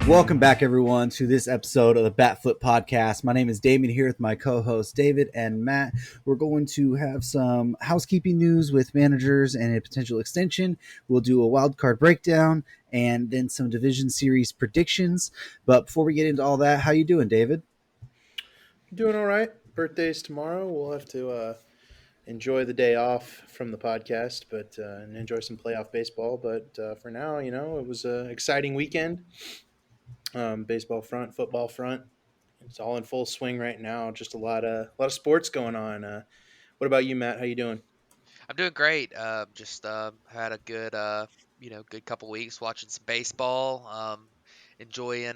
Welcome back, everyone, to this episode of the Batfoot Podcast. My name is Damon here with my co-hosts David and Matt. We're going to have some housekeeping news with managers and a potential extension. We'll do a wild card breakdown and then some division series predictions. But before we get into all that, how you doing, David? Doing all right. Birthday's tomorrow. We'll have to enjoy the day off from the podcast, but and enjoy some playoff baseball. But for now, it was an exciting weekend. Baseball front, football front. It's all in full swing right now. Just a lot of sports going on. What about you, Matt? How you doing? I'm doing great. Just had a good, good couple weeks watching some baseball. Enjoying,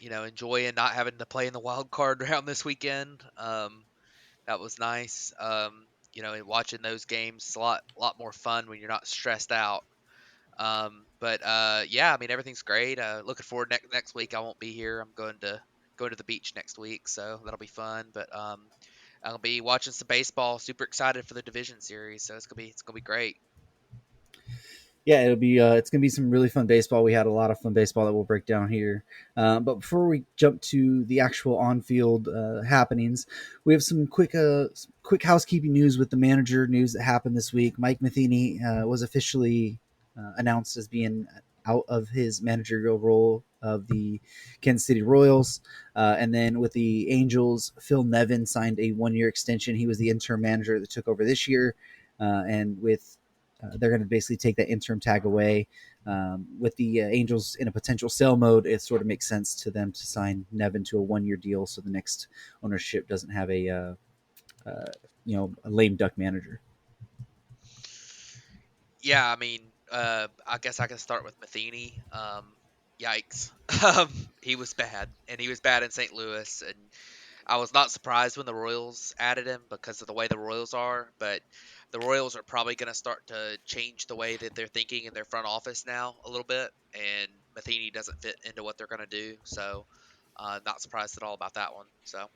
enjoying not having to play in the wild card round this weekend. That was nice. And watching those games is a lot more fun when you're not stressed out. But yeah, I mean everything's great. Looking forward next week. I won't be here. I'm going to the beach next week, so that'll be fun. But I'll be watching some baseball. Super excited for the division series, so it's gonna be great. Yeah, it's gonna be some really fun baseball. We had a lot of fun baseball that we'll break down here. But before we jump to the actual on-field happenings, we have some quick housekeeping news with the manager news that happened this week. Mike Matheny was officially announced as being out of his managerial role of the Kansas City Royals. And then with the Angels, Phil Nevin signed a 1-year extension. He was the interim manager that took over this year. And with they're going to basically take that interim tag away. With the Angels in a potential sell mode, it sort of makes sense to them to sign Nevin to a 1-year deal, so the next ownership doesn't have a lame duck manager. Yeah, I mean, I guess I can start with Matheny. Yikes, he was bad, and he was bad in St. Louis, and I was not surprised when the Royals added him because of the way the Royals are, but the Royals are probably going to start to change the way that they're thinking in their front office now a little bit, and Matheny doesn't fit into what they're going to do. So, not surprised at all about that one. So,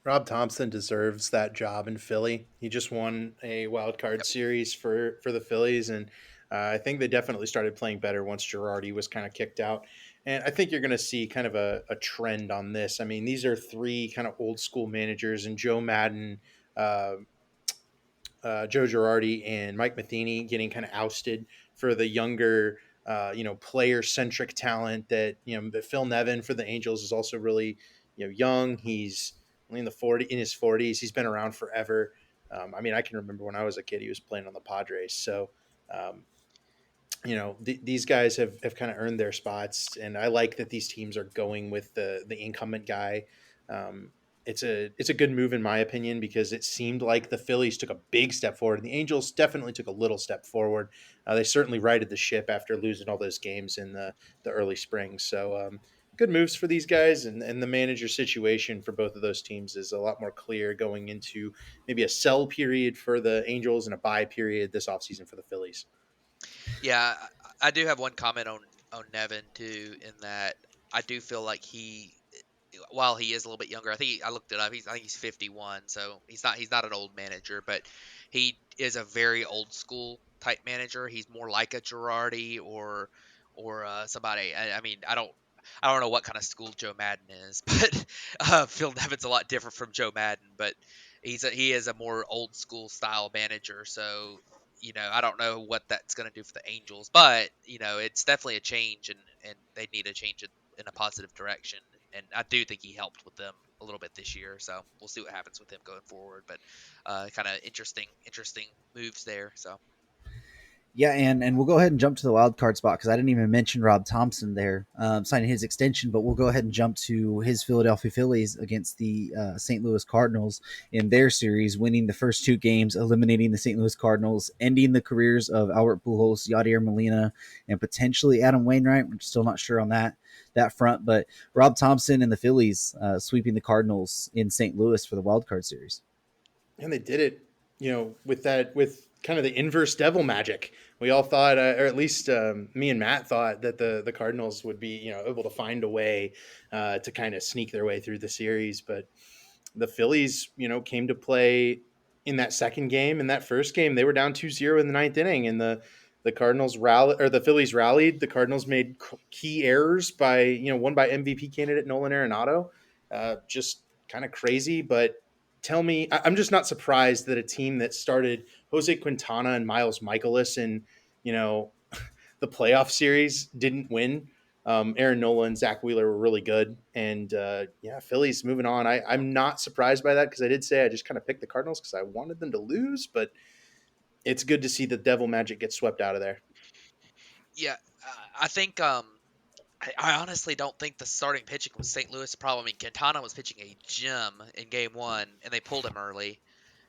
Rob Thompson deserves that job in Philly. He just won a wild card yep. series for the Phillies, and I think they definitely started playing better once Girardi was kind of kicked out. And I think you're going to see kind of a trend on this. I mean, these are three kind of old school managers, and Joe Madden, uh, Joe Girardi, and Mike Matheny getting kind of ousted for the younger, player centric talent that Phil Nevin for the Angels is also really, young. He's only in his 40s. He's been around forever. I mean, I can remember when I was a kid, he was playing on the Padres. So, um, these guys have kind of earned their spots, and I like that these teams are going with the incumbent guy. It's a good move in my opinion because it seemed like the Phillies took a big step forward, and the Angels definitely took a little step forward. They certainly righted the ship after losing all those games in the early spring. So good moves for these guys, and the manager situation for both of those teams is a lot more clear going into maybe a sell period for the Angels and a buy period this offseason for the Phillies. Yeah, I do have one comment on Nevin too, in that I do feel like while he is a little bit younger, I looked it up. I think he's 51, so he's not an old manager, but he is a very old school type manager. He's more like a Girardi or somebody. I mean, I don't know what kind of school Joe Madden is, but Phil Nevin's a lot different from Joe Madden, but he is a more old school style manager. So I don't know what that's going to do for the Angels, but it's definitely a change, and they need a change in a positive direction. And I do think he helped with them a little bit this year, so we'll see what happens with him going forward. But kind of interesting moves there. So Yeah, and we'll go ahead and jump to the wild card spot because I didn't even mention Rob Thompson there signing his extension, but we'll go ahead and jump to his Philadelphia Phillies against the St. Louis Cardinals in their series, winning the first 2 games, eliminating the St. Louis Cardinals, ending the careers of Albert Pujols, Yadier Molina, and potentially Adam Wainwright. We're still not sure on that front, but Rob Thompson and the Phillies sweeping the Cardinals in St. Louis for the wild card series. And they did it, with kind of the inverse devil magic. We all thought, or at least me and Matt thought that the Cardinals would be, able to find a way to kind of sneak their way through the series. But the Phillies, came to play in that second game. In that first game, they were down 2-0 in the ninth inning. And The Cardinals rally or the Phillies rallied. The Cardinals made key errors by one by MVP candidate Nolan Arenado. Just kind of crazy, but tell me, I'm just not surprised that a team that started Jose Quintana and Miles Michaelis in you know the playoff series didn't win. Aaron Nola and Zach Wheeler were really good, and yeah, Phillies moving on. I'm not surprised by that because I did say I just kind of picked the Cardinals because I wanted them to lose, but it's good to see the Devil Magic get swept out of there. Yeah, I think I honestly don't think the starting pitching was St. Louis' problem. I mean, Quintana was pitching a gem in Game One, and they pulled him early.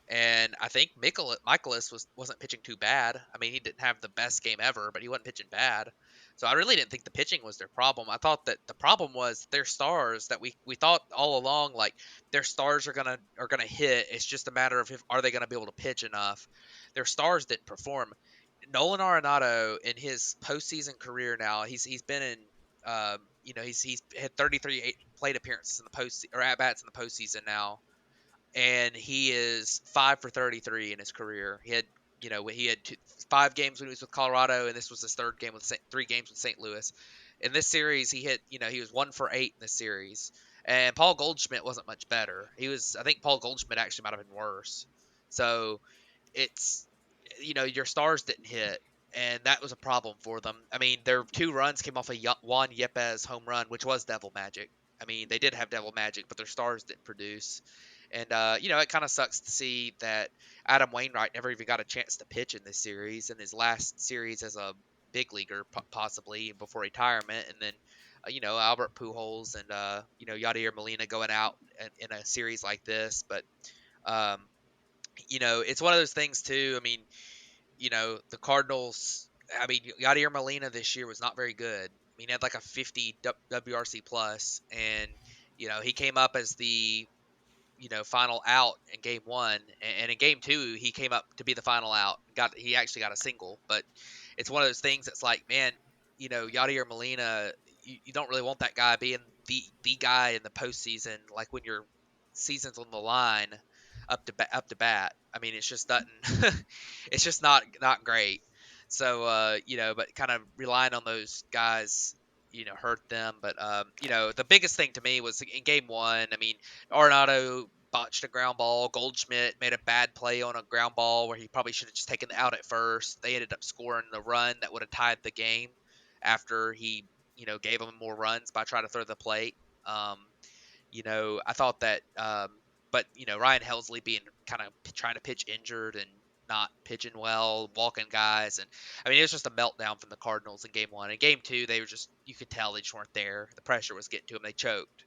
And I think Michaelis wasn't pitching too bad. I mean, he didn't have the best game ever, but he wasn't pitching bad. So I really didn't think the pitching was their problem. I thought that the problem was their stars that we thought all along, like their stars are gonna hit. It's just a matter of if are they gonna be able to pitch enough. Their stars didn't perform. Nolan Arenado in his postseason career now, he's been in he's had 33 plate appearances in the post or at bats in the postseason now, and he is 5 for 33 in his career. He had 5 games when he was with Colorado, and this was his third game with 3 games with St. Louis. In this series, he was 1 for 8 in this series, and Paul Goldschmidt wasn't much better. I think Paul Goldschmidt actually might have been worse. So it's your stars didn't hit, and that was a problem for them. I mean, their 2 runs came off a Juan Yepes home run, which was devil magic. I mean, they did have devil magic, but their stars didn't produce. And it kind of sucks to see that Adam Wainwright never even got a chance to pitch in this series, in his last series as a big leaguer, possibly before retirement, and then. Albert Pujols and Yadier Molina going out in a series like this, but um, it's one of those things too. I mean, the Cardinals. I mean, Yadier Molina this year was not very good. I mean, he had like a 50 WRC plus, and he came up as the final out in Game One, and in Game Two he came up to be the final out. He actually got a single, but it's one of those things that's like, man, Yadier Molina, you don't really want that guy being the guy in the postseason, like when your season's on the line up to bat. I mean, it's just nothing. It's just not great. So but kind of relying on those guys, hurt them. But the biggest thing to me was in Game One. I mean, Arenado botched a ground ball. Goldschmidt made a bad play on a ground ball where he probably should have just taken the out at first. They ended up scoring the run that would have tied the game after he, gave them more runs by trying to throw the plate. Um, I thought that, but Ryan Helsley being kind of trying to pitch injured and not pitching well, walking guys, and I mean it was just a meltdown from the Cardinals in Game One. In Game Two, they were just you could tell they just weren't there. The pressure was getting to them. They choked.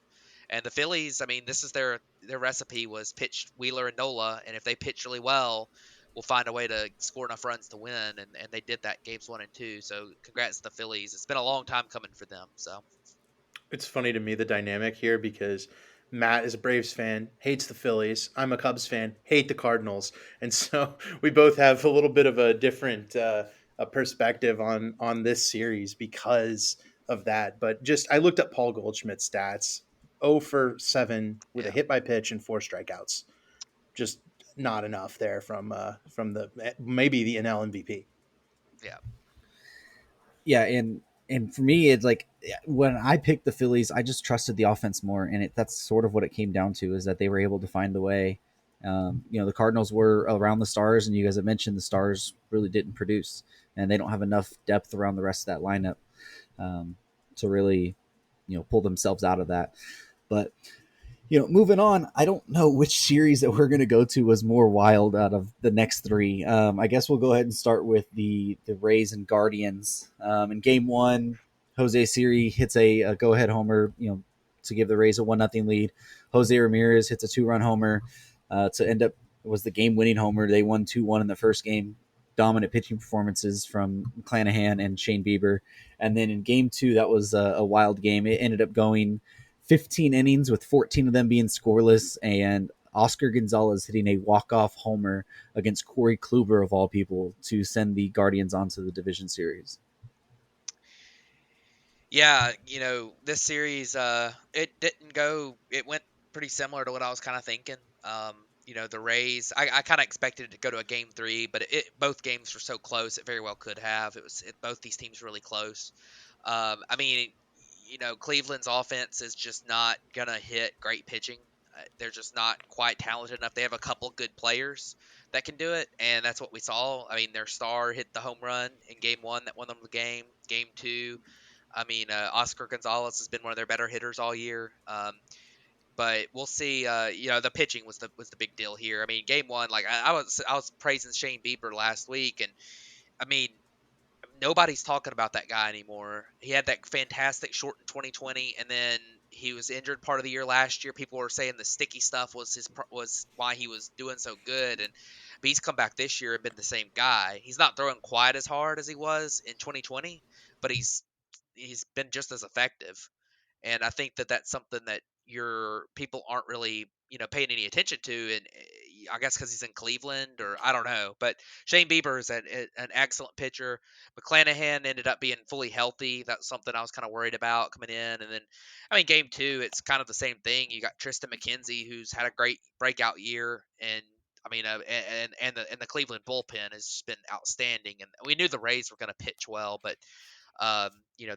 And the Phillies, I mean, this is their recipe was pitch Wheeler and Nola, and if they pitch really well, we'll find a way to score enough runs to win. And they did that games 1 and 2. So congrats to the Phillies. It's been a long time coming for them. So It's funny to me the dynamic here because Matt is a Braves fan, hates the Phillies. I'm a Cubs fan, hate the Cardinals, and so we both have a little bit of a different a perspective on this series because of that. But just I looked up Paul Goldschmidt's stats: 0 for 7 with a yeah, hit by pitch and 4 strikeouts. Just not enough there from the maybe the NL MVP. yeah, Yeah, and for me, it's like when I picked the Phillies, I just trusted the offense more, and that's sort of what it came down to is that they were able to find the way. The Cardinals were around the Stars, and you guys have mentioned the Stars really didn't produce, and they don't have enough depth around the rest of that lineup to really, pull themselves out of that. But moving on, I don't know which series that we're going to go to was more wild out of the next three. I guess we'll go ahead and start with the Rays and Guardians. In Game One, Jose Siri hits a go ahead homer, to give the Rays a 1-0 lead. Jose Ramirez hits a 2-run homer to end up was the game winning homer. They won 2-1 in the first game. Dominant pitching performances from Clanahan and Shane Bieber. And then in Game Two, that was a wild game. It ended up going 15 innings with 14 of them being scoreless, and Oscar Gonzalez hitting a walk-off homer against Corey Kluber of all people to send the Guardians onto the division series. yeah. This series, it didn't go. It went pretty similar to what I was kind of thinking. the Rays. I kind of expected it to go to a game three, but both games were so close. It very well could have. Both these teams really close. I mean, Cleveland's offense is just not gonna hit great pitching. They're just not quite talented enough. They have a couple good players that can do it, and that's what we saw. I mean, their star hit the home run in game one that won them the game. Game two, I mean, Oscar Gonzalez has been one of their better hitters all year. But we'll see. The pitching was the big deal here. I mean, game one, like I was praising Shane Bieber last week, and I mean, nobody's talking about that guy anymore. He had that fantastic short in 2020, and then he was injured part of the year last year. People were saying the sticky stuff was why he was doing so good, but he's come back this year and been the same guy. He's not throwing quite as hard as he was in 2020, but he's been just as effective. And I think that that's something that your people aren't really paying any attention to, and I guess because he's in Cleveland, or I don't know. But Shane Bieber is an excellent pitcher. McClanahan ended up being fully healthy. That's something I was kind of worried about coming in. And then, I mean, game two, it's kind of the same thing. You got Tristan McKenzie, who's had a great breakout year, and I mean, and the Cleveland bullpen has just been outstanding. And we knew the Rays were going to pitch well, but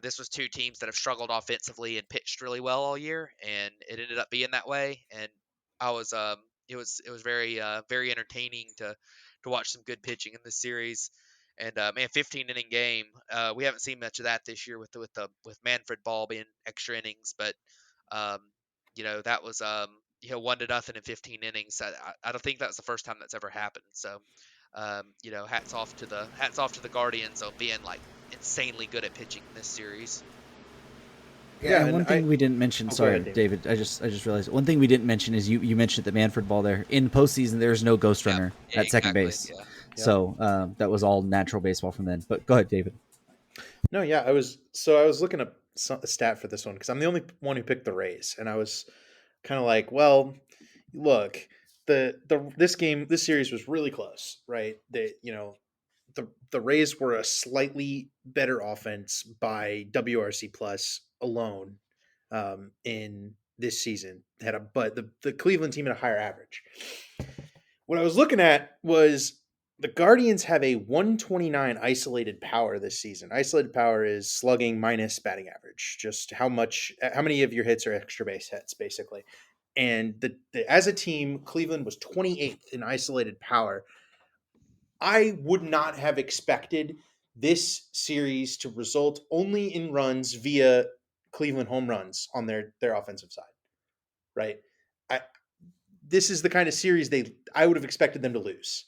this was two teams that have struggled offensively and pitched really well all year, and it ended up being that way. And I was, it was very, very entertaining to watch some good pitching in this series. And man, 15 inning game. We haven't seen much of that this year with Manfred Ball being extra innings, but um, that was 1-0 in 15 innings. I don't think that's the first time that's ever happened. So hats off to the Guardians on being like insanely good at pitching in this series. Yeah, Yeah, and and one thing we didn't mention. oh, go Sorry, ahead, David. David. I just realized one thing we didn't mention is you mentioned the Manfred ball there in postseason. There's no ghost Yeah, runner yeah, at second exactly. base, Yeah, Yep. so that was all natural baseball from then. But go ahead, David. No, yeah, I was looking up a stat for this one because I'm the only one who picked the Rays, and I was kind of like, well, look, this series was really close, right? The Rays were a slightly better offense by WRC plus alone in this season. But the Cleveland team had a higher average. What I was looking at was the Guardians have a 129 isolated power this season. Isolated power is slugging minus batting average, just how many of your hits are extra base hits, basically. And as a team, Cleveland was 28th in isolated power. I would not have expected this series to result only in runs via Cleveland home runs on their offensive side, right? I, this is the kind of series I would have expected them to lose.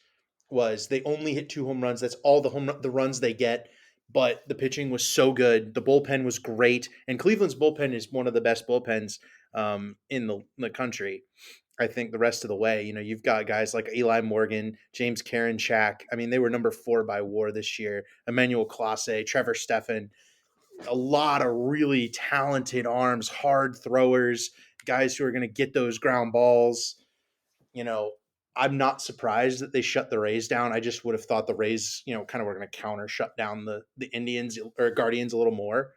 Was they only hit 2 home runs? That's all the runs they get. But the pitching was so good. The bullpen was great, and Cleveland's bullpen is one of the best bullpens in the country. I think the rest of the way, you've got guys like Eli Morgan, James Karinchak. I mean, they were number 4 by WAR this year. Emmanuel Clase, Trevor Stephan, a lot of really talented arms, hard throwers, guys who are going to get those ground balls. You know, I'm not surprised that they shut the Rays down. I just would have thought the Rays, kind of were going to counter shut down the Indians or Guardians a little more.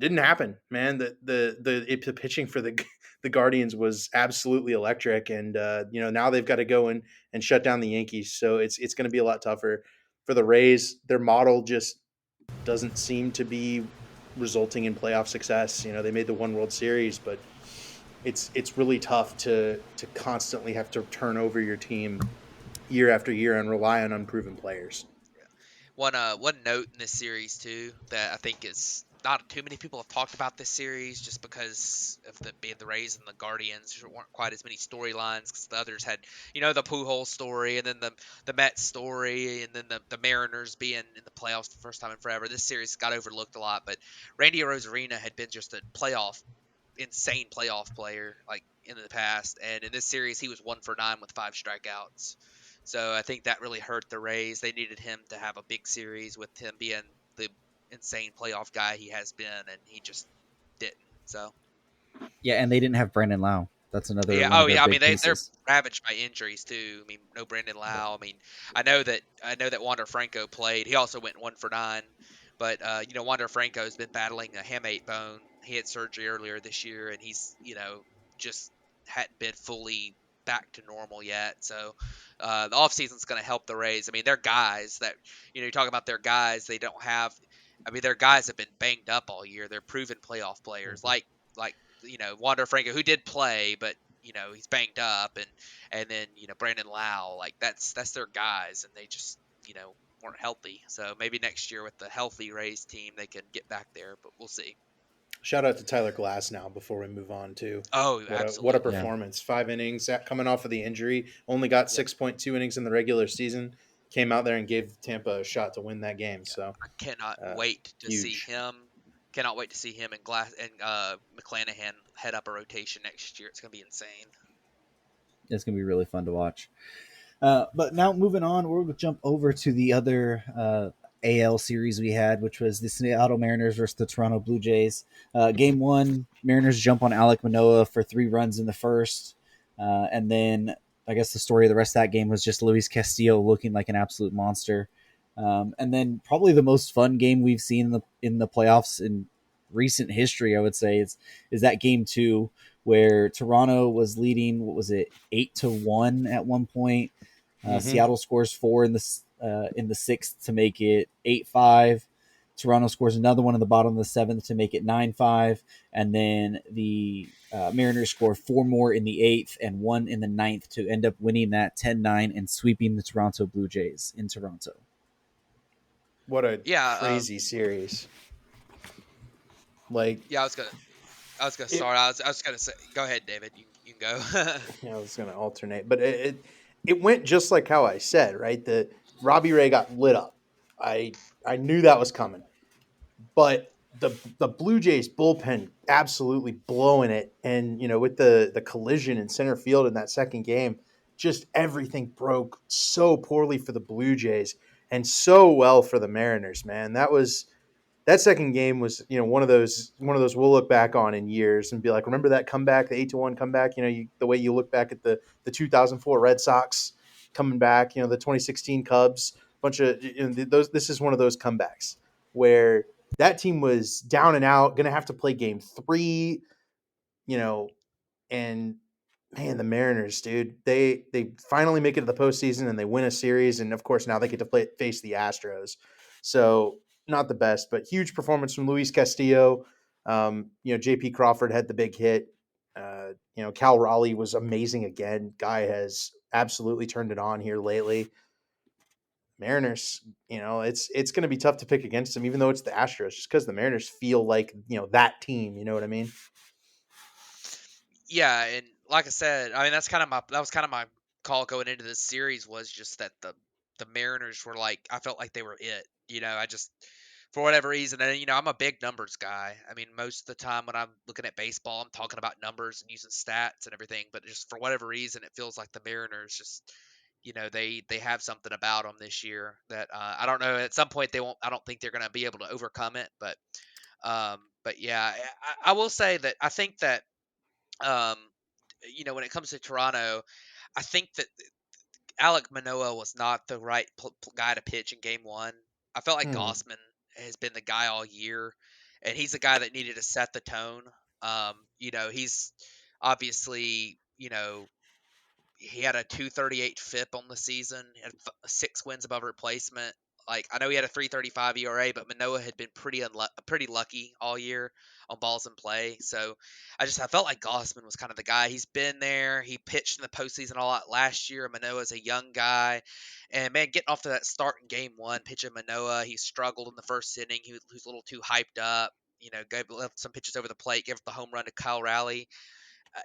Didn't happen, man. The pitching for the Guardians was absolutely electric, and now they've got to go and shut down the Yankees. So it's going to be a lot tougher for the Rays. Their model just doesn't seem to be resulting in playoff success. They made the one World Series, but it's really tough to constantly have to turn over your team year after year and rely on unproven players. one note in this series too that I think is not too many people have talked about this series just because of being the Rays and the Guardians. There weren't quite as many storylines because the others had, the Pujols story, and then the Mets story, and then the Mariners being in the playoffs the first time in forever. This series got overlooked a lot, but Randy Rosarina had been just a insane playoff player like in the past, and in this series he was 1 for 9 with 5 strikeouts. So I think that really hurt the Rays. They needed him to have a big series with him being the insane playoff guy he has been, and he just didn't. So Yeah, and they didn't have Brandon Lau. That's another yeah, one oh of their yeah. I mean big they're pieces. ravaged by injuries too. I mean no Brandon Lau. I mean I know that Wander Franco played. He also went 1 for 9, but Wander Franco has been battling a hamate bone. He had surgery earlier this year, and he's just hadn't been fully back to normal yet. So the offseason's going to help the Rays. I mean, they're guys that, you talk about their guys. They don't have. I mean, their guys have been banged up all year. They're proven playoff players, Mhm. like Wander Franco, who did play, but he's banged up, and then Brandon Lau, like that's their guys, and they just weren't healthy. So maybe next year with the healthy Rays team, they can get back there, but we'll see. Shout out to Tyler Glass now before we move on too. Oh, What a absolutely. Yeah, performance! 5 innings coming off of the injury. Only got Yep. 6.2 innings in the regular season. Came out there and gave Tampa a shot to win that game. Yeah, So I cannot uh, wait to see huge. him. Cannot wait to see him and Glass and McClanahan head up a rotation next year. It's gonna be insane. it's gonna be really fun to watch. But now moving on, we're going to jump over to the other AL series we had, which was the Seattle Mariners versus the Toronto Blue Jays. Game one, Mariners jump on Alek Manoah for 3 runs in the first. And then I guess the story of the rest of that game was just Luis Castillo looking like an absolute monster. And then probably the most fun game we've seen in the playoffs in recent history, I would say, is that game two where Toronto was leading. What was it, 8-1 at one point? Hmm. Seattle scores four in the sixth to make it 8-5. Toronto scores another one in the bottom of the seventh to make it 9-5, and then the Mariners score four more in the eighth and one in the ninth to end up winning that 10-9 and sweeping the Toronto Blue Jays in Toronto. What a Yeah, crazy series! Like yeah. I was gonna it, start. I was gonna say. Go ahead, David. You can go. I was going to alternate, but it went just like how I said. Right, the Robbie Ray got lit up. I knew that was coming. But the Blue Jays bullpen absolutely blowing it, and with the collision in center field in that second game, just everything broke so poorly for the Blue Jays and so well for the Mariners. Man, that second game was one of those we'll look back on in years and be like, remember that comeback, the 8-1 comeback. The way you look back at the 2004 Red Sox coming back, the 2016 Cubs, bunch of those. This is one of those comebacks where that team was down and out, going to have to play game three, you know, and man, the Mariners, dude, they finally make it to the postseason and they win a series, and of course now they get to face the Astros. So not the best, but huge performance from Luis Castillo. J.P. Crawford had the big hit. Cal Raleigh was amazing again. Guy has absolutely turned it on here lately. Mariners, it's going to be tough to pick against them, even though it's the Astros, just because the Mariners feel like that team. You know what I mean? Yeah, and like I said, I mean that was kind of my call going into this series, was just that the Mariners were like, I felt like they were it. I just, for whatever reason, and I'm a big numbers guy. I mean, most of the time when I'm looking at baseball, I'm talking about numbers and using stats and everything, but just for whatever reason, it feels like the Mariners just, they have something about them this year that I don't know. At some point, they won't. I don't think they're going to be able to overcome it, but yeah, I will say that I think that um, when it comes to Toronto, I think that Alek Manoah was not the right guy to pitch in Game One. I felt like Hmm. Gossman has been the guy all year, and he's the guy that needed to set the tone. He's obviously, he had a 238 FIP on the season, had 6 wins above replacement. Like, I know he had a 335 ERA, but Manoah had been pretty lucky all year on balls in play. So I felt like Gossman was kind of the guy. He's been there. He pitched in the postseason a lot last year. Manoah's a young guy, and man, getting off to that start in Game One, pitching Manoah, he struggled in the first inning. He was a little too hyped up. Gave left some pitches over the plate, gave up the home run to Kyle Raleigh.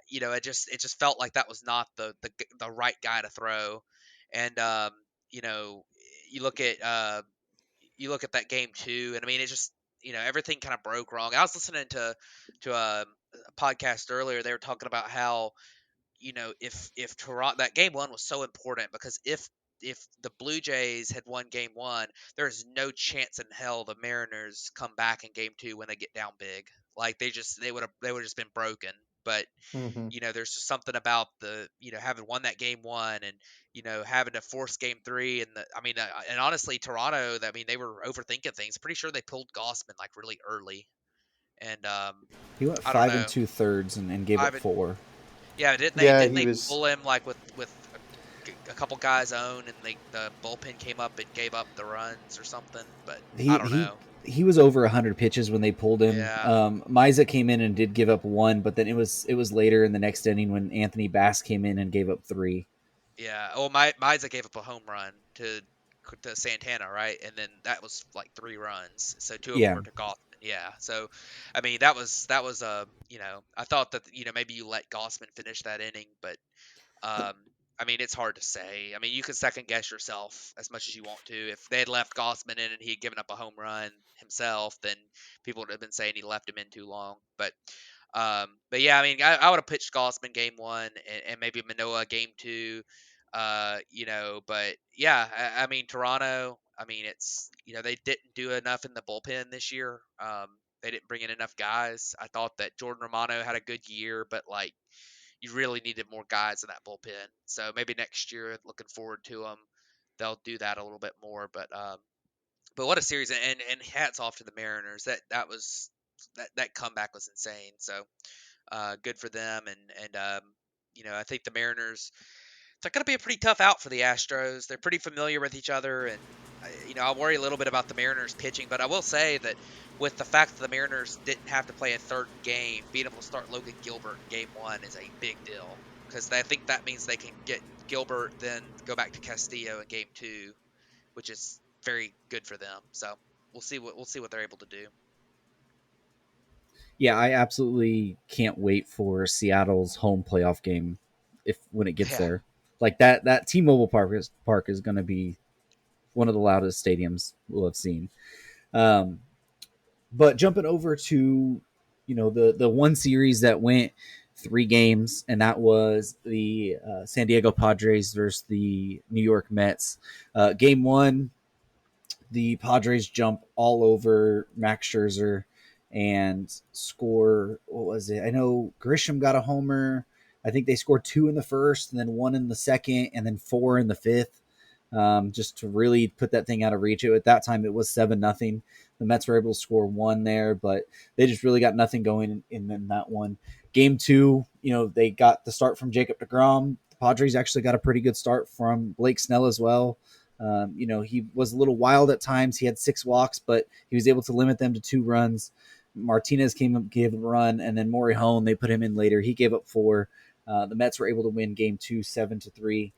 It just felt like that was not the right guy to throw. And you know, you look at that game too, and I mean, it just everything kind of broke wrong. I was listening to a podcast earlier. They were talking about how if Toronto, that game one was so important, because if the Blue Jays had won game one, there's no chance in hell the Mariners come back in game two when they get down big. Like they would have just been broken. But Hmm. there's just something about having won that game one, and having to force game three, and and honestly, Toronto, I mean, they were overthinking things. Pretty sure they pulled Gossman like really early, and He went I don't five and know. two thirds and gave up I've four. Yeah, didn't they Yeah, didn't he they was. pull him like with a couple guys own, and the bullpen came up and gave up the runs or something? But I he don't he know. he was over 100 pitches when they pulled him. Yeah, Miza came in and did give up one, but then it was later in the next inning when Anthony Bass came in and gave up three. yeah. Oh, my Miza gave up a home run to Santana, right? And then that was like 3 runs. So two of them Yeah, were to Gossman. Yeah. So, I mean, that was I thought that maybe you let Gossman finish that inning, but Um, I mean, it's hard to say. I mean, you can second guess yourself as much as you want to. If they had left Gossman in and he had given up a home run himself, then people would have been saying he left him in too long. But yeah, I mean, I would have pitched Gossman game one and maybe Manoa game two. But yeah, I mean, Toronto. I mean, they didn't do enough in the bullpen this year. They didn't bring in enough guys. I thought that Jordan Romano had a good year, but like you really needed more guys in that bullpen. So maybe next year, looking forward to them, they'll do that a little bit more. But what a series, and hats off to the Mariners. That comeback was insane. So good for them, and I think the Mariners. It's going to be a pretty tough out for the Astros. They're pretty familiar with each other, and I worry a little bit about the Mariners pitching. But I will say that with the fact that the Mariners didn't have to play a third game, being able to start Logan Gilbert in Game One is a big deal because I think that means they can get Gilbert, then go back to Castillo in Game Two, which is very good for them. So we'll see what they're able to do. yeah, I absolutely can't wait for Seattle's home playoff game if when it gets Yeah. there. Like that T-Mobile Park is going to be one of the loudest stadiums we'll have seen. Um, but jumping over to the one series that went 3 games, and that was the San Diego Padres versus the New York Mets. Game one, the Padres jump all over Max Scherzer and score. What was it? I know Grisham got a homer. I think they scored two in the first, and then one in the second, and then four in the fifth, just to really put that thing out of reach. At that time, it was 7-0. The Mets were able to score one there, but they just really got nothing going in that one. Game two, they got the start from Jacob DeGrom. The Padres actually got a pretty good start from Blake Snell as well. He was a little wild at times. He had 6 walks, but he was able to limit them to 2 runs. Martinez came up, gave a run, and then Morihone, they put him in later. He gave up 4. The Mets were able to win game two, 7-3.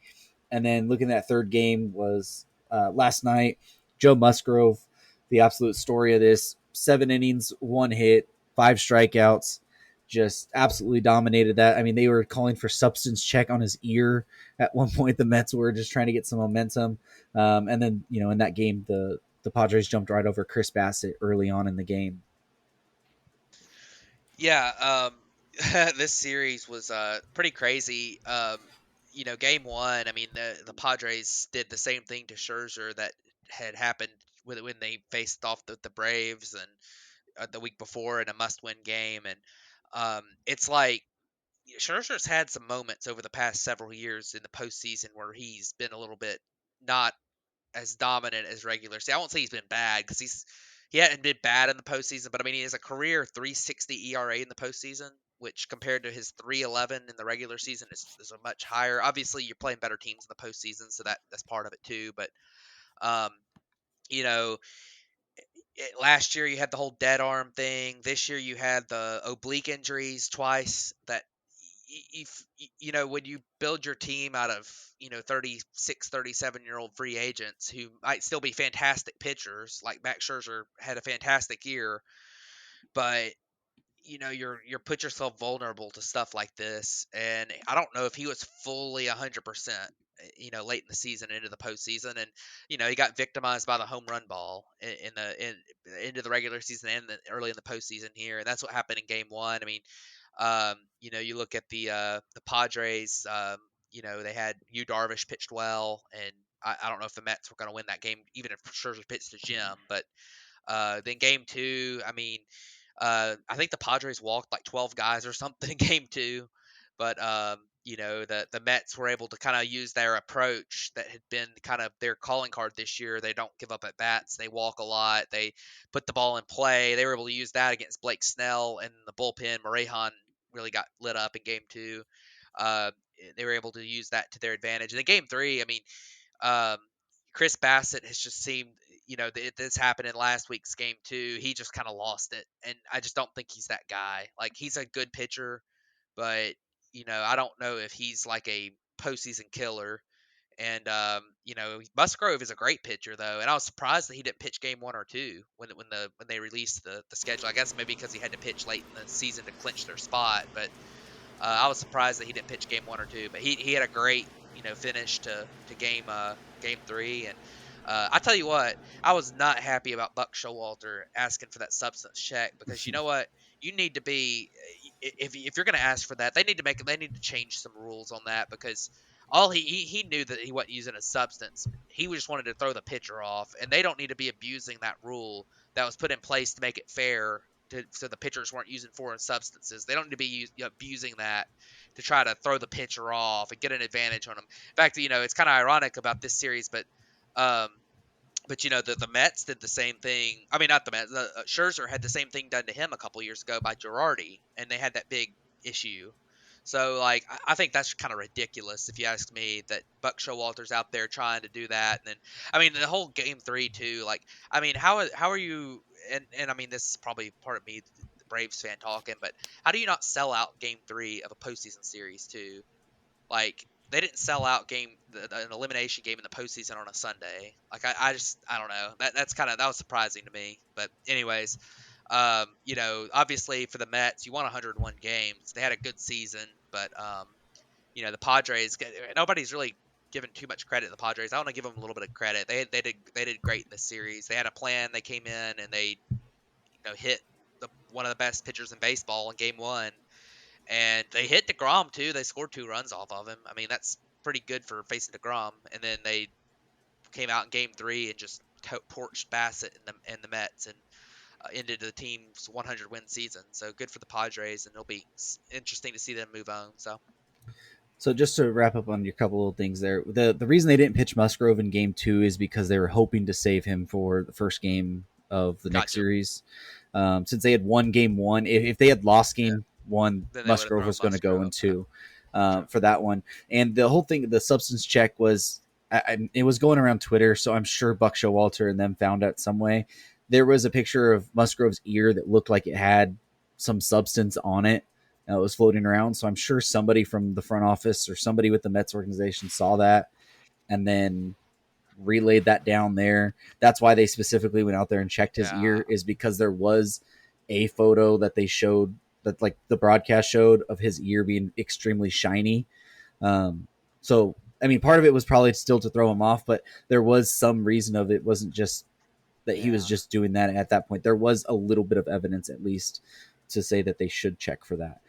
And then looking at that third game was last night. Joe Musgrove, the absolute story of this: 7 innings, 1 hit, 5 strikeouts, just absolutely dominated that. I mean, they were calling for substance check on his ear at one point. The Mets were just trying to get some momentum, and then in that game, the Padres jumped right over Chris Bassett early on in the game. Yeah, this series was pretty crazy. Game one, I mean, the Padres did the same thing to Scherzer that had happened when they faced off the Braves and the week before in a must-win game, and it's like Scherzer's had some moments over the past several years in the postseason where he's been a little bit not as dominant as regular. See, I won't say he's been bad because he hadn't been bad in the postseason, but I mean he has a career 3.60 ERA in the postseason, which compared to his 3.11 in the regular season is a much higher. Obviously, you're playing better teams in the postseason, so that's part of it too. But um, you know, last year you had the whole dead arm thing. This year you had the oblique injuries twice. That if when you build your team out of 36, 37-year-old free agents who might still be fantastic pitchers, like Max Scherzer had a fantastic year, but you're put yourself vulnerable to stuff like this. And I don't know if he was fully 100%, late in the season into the postseason. And he got victimized by the home run ball in into the regular season and early in the postseason here, and that's what happened in game one. I mean, you look at the Padres. They had Yu Darvish pitched well, and I don't know if the Mets were going to win that game, even if Scherzer pitched to Jim. But then game two, I mean, I think the Padres walked like 12 guys or something in game two, but the Mets were able to kind of use their approach that had been kind of their calling card this year. They don't give up at bats. They walk a lot. They put the ball in play. They were able to use that against Blake Snell and the bullpen. Morejon really got lit up in game two. uh, they were able to use that to their advantage. And in Game 3, I mean, um, Chris Bassett has just seemed, this happened in last week's game too. He just kind of lost it, and I just don't think he's that guy. Like, he's a good pitcher, but I don't know if he's like a postseason killer. And Musgrove is a great pitcher though, and I was surprised that he didn't pitch game 1 or 2 when they released the schedule. I guess maybe because he had to pitch late in the season to clinch their spot, but I was surprised that he didn't pitch game 1 or 2. But he had a great finish to game 3. And I tell you what, I was not happy about Buck Showalter asking for that substance check, because you know what, you need to be, if you're going to ask for that, they need to change some rules on that, because all he knew that he wasn't using a substance. He just wanted to throw the pitcher off, and they don't need to be abusing that rule that was put in place to make it fair, so the pitchers weren't using foreign substances. They don't need to be abusing that to try to throw the pitcher off and get an advantage on them. In fact, it's kind of ironic about this series, um, but the Mets did the same thing. I mean, not the Mets. Scherzer had the same thing done to him a couple years ago by Girardi, and they had that big issue. So, like, I think that's kind of ridiculous, if you ask me, that Buck Showalter's out there trying to do that. And then, I mean, the whole game 3 too. Like, I mean, how are you? And I mean, this is probably part of me, the Braves fan talking, but how do you not sell out game 3 of a postseason series too? Like, they didn't sell out an elimination game in the postseason on a Sunday. Like, I don't know. That was surprising to me. But anyways, obviously for the Mets, you won 101 games. They had a good season, but the Padres, nobody's really given too much credit to the Padres. I want to give them a little bit of credit. They did great in this series. They had a plan. They came in and they hit one of the best pitchers in baseball in game 1. And they hit DeGrom too. They scored 2 runs off of him. I mean, that's pretty good for facing DeGrom. And then they came out in game 3 and just torched Bassett and the Mets, and ended the team's 100-win season. So good for the Padres, and it'll be interesting to see them move on. So just to wrap up on your couple little things there, the reason they didn't pitch Musgrove in game 2 is because they were hoping to save him for the first game of the next Gotcha. series. Since they had won game 1, if they had lost Yeah. game 1, Then they would have Musgrove thrown was going to go in Musgrove. Yeah. 2 Sure. for that one. And the whole thing, the substance check was, it was going around Twitter, so I'm sure Buck Showalter and them found out some way. There was a picture of Musgrove's ear that looked like it had some substance on it was floating around. So I'm sure somebody from the front office or somebody with the Mets organization saw that and then relayed that down there. That's why they specifically went out there and checked his Yeah. ear, is because there was a photo that they showed, that like the broadcast showed, of his ear being extremely shiny. So, I mean, part of it was probably still to throw him off, but there was some reason of it. It wasn't just that he was Yeah. just doing that at that point. There was a little bit of evidence, at least, to say that they should check for that.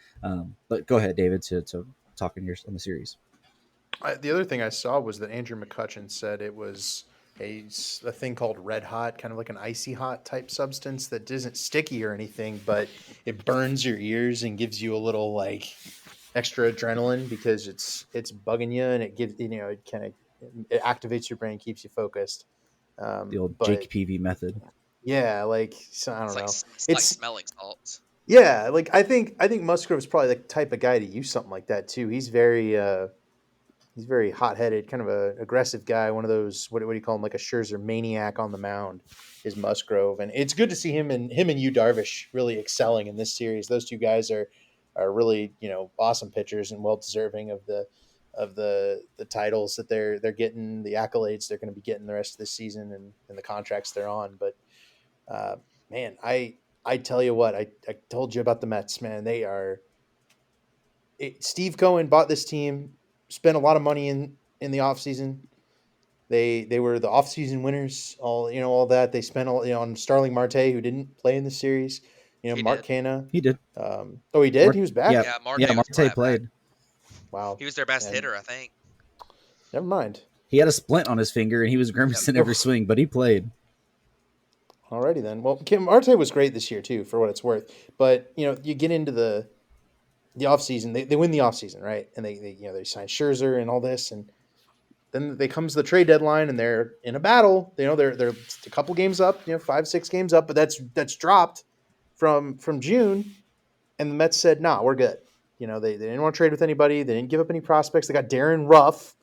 But go ahead, David, to talk on the series. The other thing I saw was that Andrew McCutcheon said it was a thing called red hot, kind of like an icy hot type substance that isn't sticky or anything, but it burns your ears and gives you a little like extra adrenaline because it's bugging you, and it gives it kind of it activates your brain, keeps you focused. The old But Jake Peavy method. yeah, like so, I don't know. It's like It's smelling salts. yeah, like I think Musgrove is probably the type of guy to use something like that too. He's very hot headed, kind of a aggressive guy. One of those what do you call him? Like a Scherzer maniac on the mound is Musgrove, and it's good to see him and Yu Darvish really excelling in this series. Those two guys are really awesome pitchers and well deserving of the titles that they're getting, the accolades they're going to be getting the rest of this season, and the contracts they're on. But uh, man, I tell you what, I told you about the Mets, man. Steve Cohen bought this team, spent a lot of money in the offseason. They were the offseason winners, all that. They spent all on Starling Marte, who didn't play in the series. He Mark did. Canna. He did. Oh, he did. He was Yeah, back. Yeah, yeah. Marte was Marte brought back. played. Wow. He was their best And hitter, I think. never mind. He had a splint on his finger and he was grimacing every swing, but he played. Alrighty then. Well, Kim Marte was great this year too, for what it's worth. But you get into the offseason, they win the offseason, right? And they sign Scherzer and all this, and then they comes the trade deadline and they're in a battle. They're a couple games up, 5-6 games up, but that's dropped from June. And the Mets said, "Nah, we're good. They didn't want to trade with anybody. They didn't give up any prospects. They got Darren Ruff,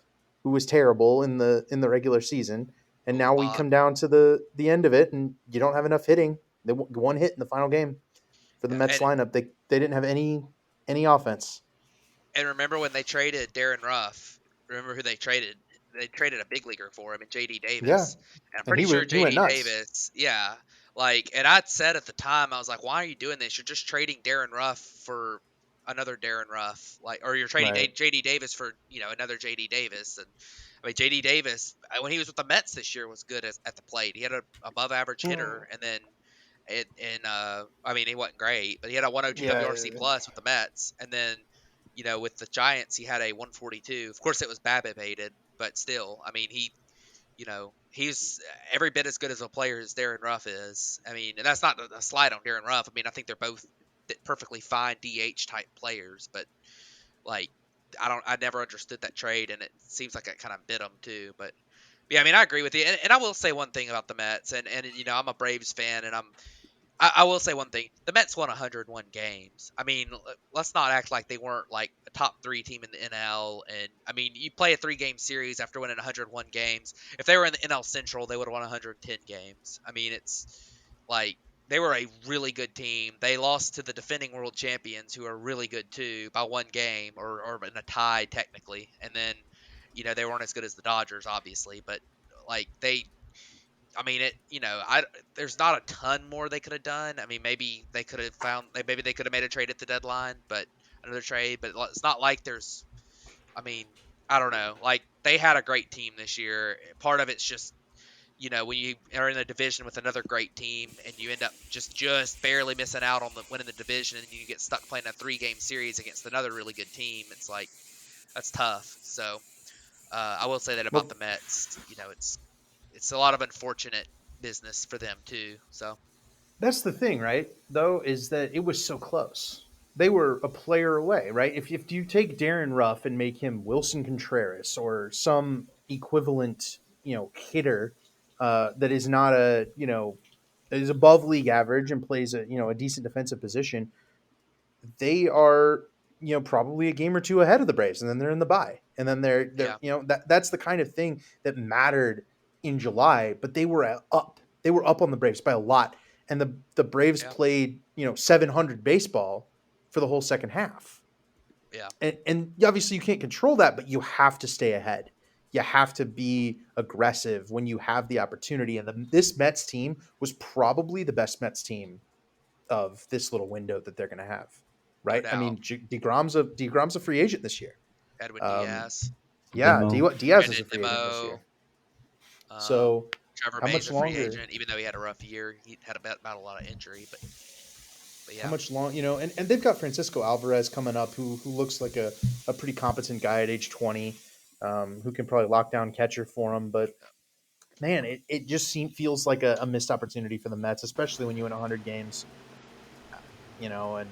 who was terrible in the regular season, and Ooh, now we Bach. come down to the end of it, and you don't have enough hitting. They one hit in the final game for the Yeah, Mets lineup. They didn't have any offense. and remember when they traded Darren Ruff? Remember who they traded? They traded a big leaguer for him, and J.D. Yeah, Davis. And I'm and pretty sure he went J.D. nuts. Davis, yeah, like, and I'd said at the time, I was like, why are you doing this? You're just trading Darren Ruff for another Darren Ruff, like, or you're trading Right. J.D. Davis for another J.D. Davis. And I mean, J.D. Davis, when he was with the Mets this year, was good at the plate. He had a above average hitter, and then I mean, he wasn't great, but he had a 102 Yeah. WRC plus with the Mets, and then with the Giants, he had a 142. Of course, it was BABIP aided, but still, I mean, he's every bit as good as a player as Darren Ruff is. I mean, and that's not a slide on Darren Ruff. I mean, I think they're both perfectly fine DH type players, but like, I never understood that trade, and it seems like it kind of bit them too. But yeah, I mean, I agree with you, and I will say one thing about the Mets, and I'm a Braves fan, and I will say one thing: the Mets won 101 games. I mean, let's not act like they weren't like a top three team in the NL. And I mean, you play a 3-game series after winning 101 games. If they were in the NL Central, they would have won 110 games. I mean, it's like they were a really good team. They lost to the defending world champions, who are really good too, by 1 game, or in a tie technically. And then, they weren't as good as the Dodgers, obviously, but like I mean, there's not a ton more they could have done. I mean, maybe they could have maybe they could have made a trade at the deadline, but another trade. But it's not like there's. I mean, I don't know. Like, they had a great team this year. Part of it's just when you are in a division with another great team and you end up just barely missing out on the winning the division, and you get stuck playing a 3-game series against another really good team. It's like, that's tough. So I will say that about Well, the Mets. It's a lot of unfortunate business for them too. So that's the thing, right? Though, is that it was so close. They were a player away, right? If you take Darren Ruff and make him Wilson Contreras or some equivalent, hitter that is not that is above league average and plays a decent defensive position, they are probably a game or two ahead of the Braves, and then they're in the bye, and then they're yeah, that's the kind of thing that mattered in July. But they were up on the Braves by a lot, and the Braves yeah, played 700 baseball for the whole second half, yeah, and obviously you can't control that, but you have to stay ahead. You have to be aggressive when you have the opportunity, and this Mets team was probably the best Mets team of this little window that they're going to have, no right? I doubt. mean, Degrom's a free agent this year. Edwin Um, Diaz, yeah, Demo. Diaz is Brandon a free agent this Nimmo, year. um, So Trevor how May's much a free longer? agent, even though he had a rough year. He had about a lot of injury, but How yeah, much long? And they've got Francisco Alvarez coming up, who looks like a pretty competent guy at age 20, who can probably lock down catcher for him. But man, it just feels like a missed opportunity for the Mets, especially when you win 100 games. And